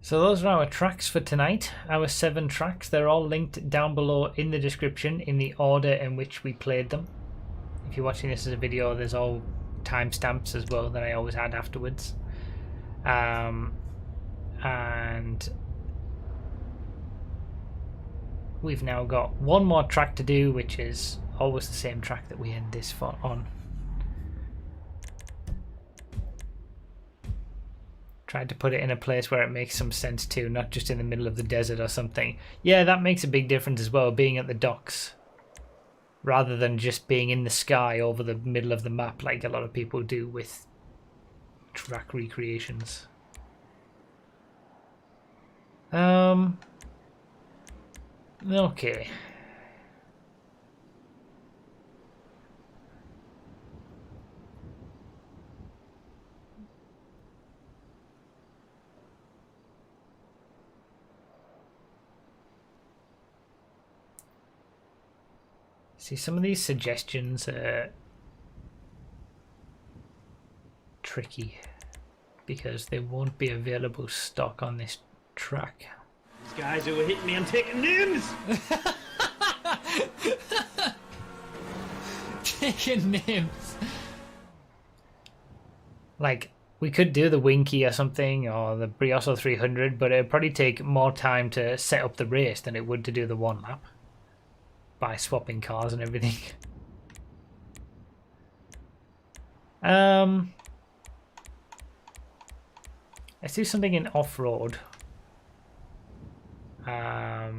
So those are our tracks for tonight, our 7 tracks. They're all linked down below in the description in the order in which we played them. If you're watching this as a video, there's all timestamps as well that I always add afterwards. And we've now got one more track to do, which is always the same track that we end this on. Tried to put it in a place where it makes some sense too, not just in the middle of the desert or something. Yeah, that makes a big difference as well, being at the docks. Rather than just being in the sky over the middle of the map like a lot of people do with track recreations. Okay. See, some of these suggestions are tricky because they won't be available stock on this track. These guys who were hitting me, I'm taking names! Taking names. Like, we could do the Winky or something, or the Brioso 300, but it'd probably take more time to set up the race than it would to do the one lap. By swapping cars and everything. Let's do something in off-road. I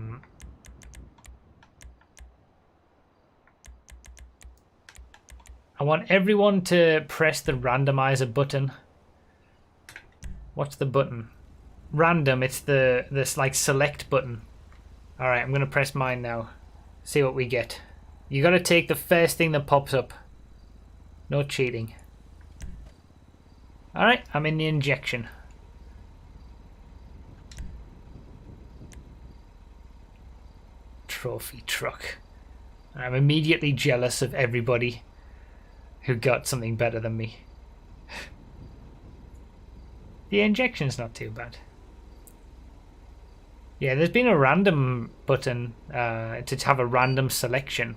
want everyone to press the randomizer button. What's the button? Random, it's this like select button. Alright, I'm gonna press mine now. See what we get. You gotta take the first thing that pops up. No cheating. Alright, I'm in the injection. Trophy truck. I'm immediately jealous of everybody who got something better than me. The injection's not too bad. Yeah, there's been a random button to have a random selection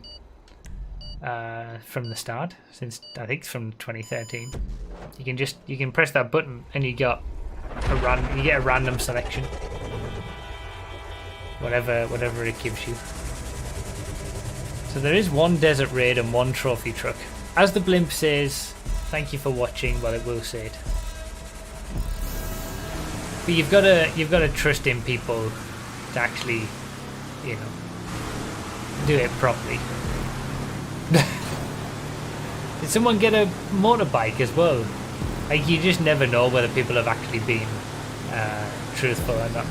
from the start, since I think it's from 2013. You can press that button and you get a random selection, whatever it gives you. So there is one desert raid and one trophy truck. As the blimp says, thank you for watching. Well, it will say it. But you've got to trust in people to actually, you know, do it properly. Did someone get a motorbike as well? Like, you just never know whether people have actually been truthful or not.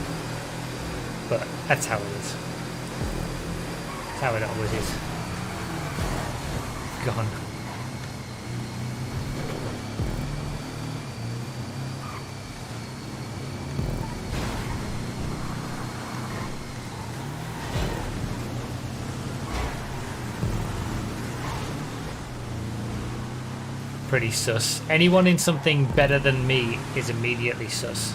But that's how it is. That's how it always is. Gone. Pretty sus. Anyone in something better than me is immediately sus.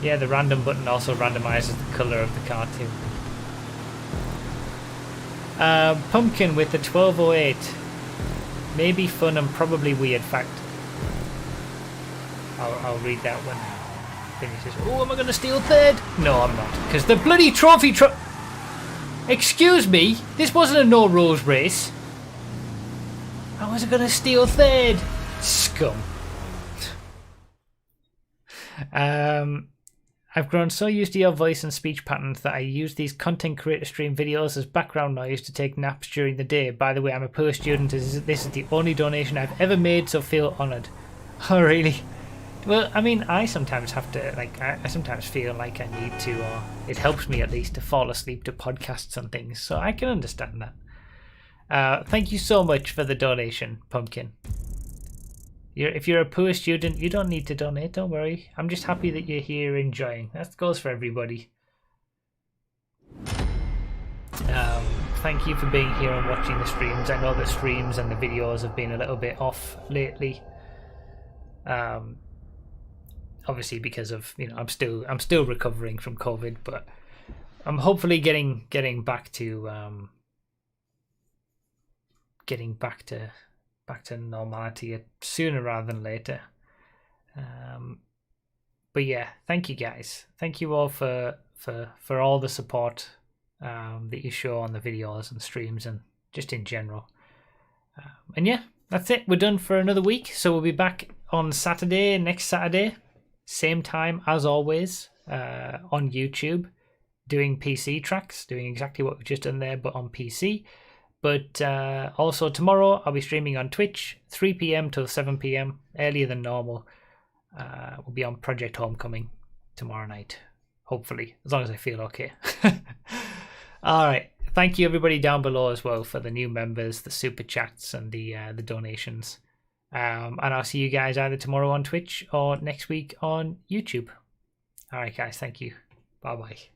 Yeah, the random button also randomizes the colour of the car too. Pumpkin with the 1208. Maybe fun and probably weird fact. I'll read that one. Finishes. Oh, am I going to steal third? No, I'm not. Because the bloody trophy truck... Excuse me? This wasn't a no rules race. I was going to steal third. Scum. I've grown so used to your voice and speech patterns that I use these content creator stream videos as background noise to take naps during the day. By the way, I'm a poor student. This is the only donation I've ever made, so feel honoured. Oh, really? Well, I mean, I sometimes have to, like, I sometimes feel like I need to, or it helps me at least to fall asleep to podcasts and things, so I can understand that. Thank you so much for the donation, Pumpkin. If you're a poor student, you don't need to donate, don't worry. I'm just happy that you're here enjoying. That goes for everybody. Thank you for being here and watching the streams. I know the streams and the videos have been a little bit off lately. Obviously because of, you know, I'm still recovering from COVID, but I'm hopefully getting back to normality sooner rather than later. But yeah, thank you guys. Thank you all for all the support that you show on the videos and streams and just in general. And yeah, that's it. We're done for another week. So we'll be back on Saturday, next Saturday, same time as always, on YouTube, doing PC tracks, doing exactly what we've just done there, but on PC. But also tomorrow I'll be streaming on Twitch, 3 p.m. till 7 p.m, earlier than normal. We'll be on Project Homecoming tomorrow night, hopefully, as long as I feel okay. All right. Thank you everybody down below as well for the new members, the super chats, and the donations. And I'll see you guys either tomorrow on Twitch or next week on YouTube. All right, guys. Thank you. Bye-bye.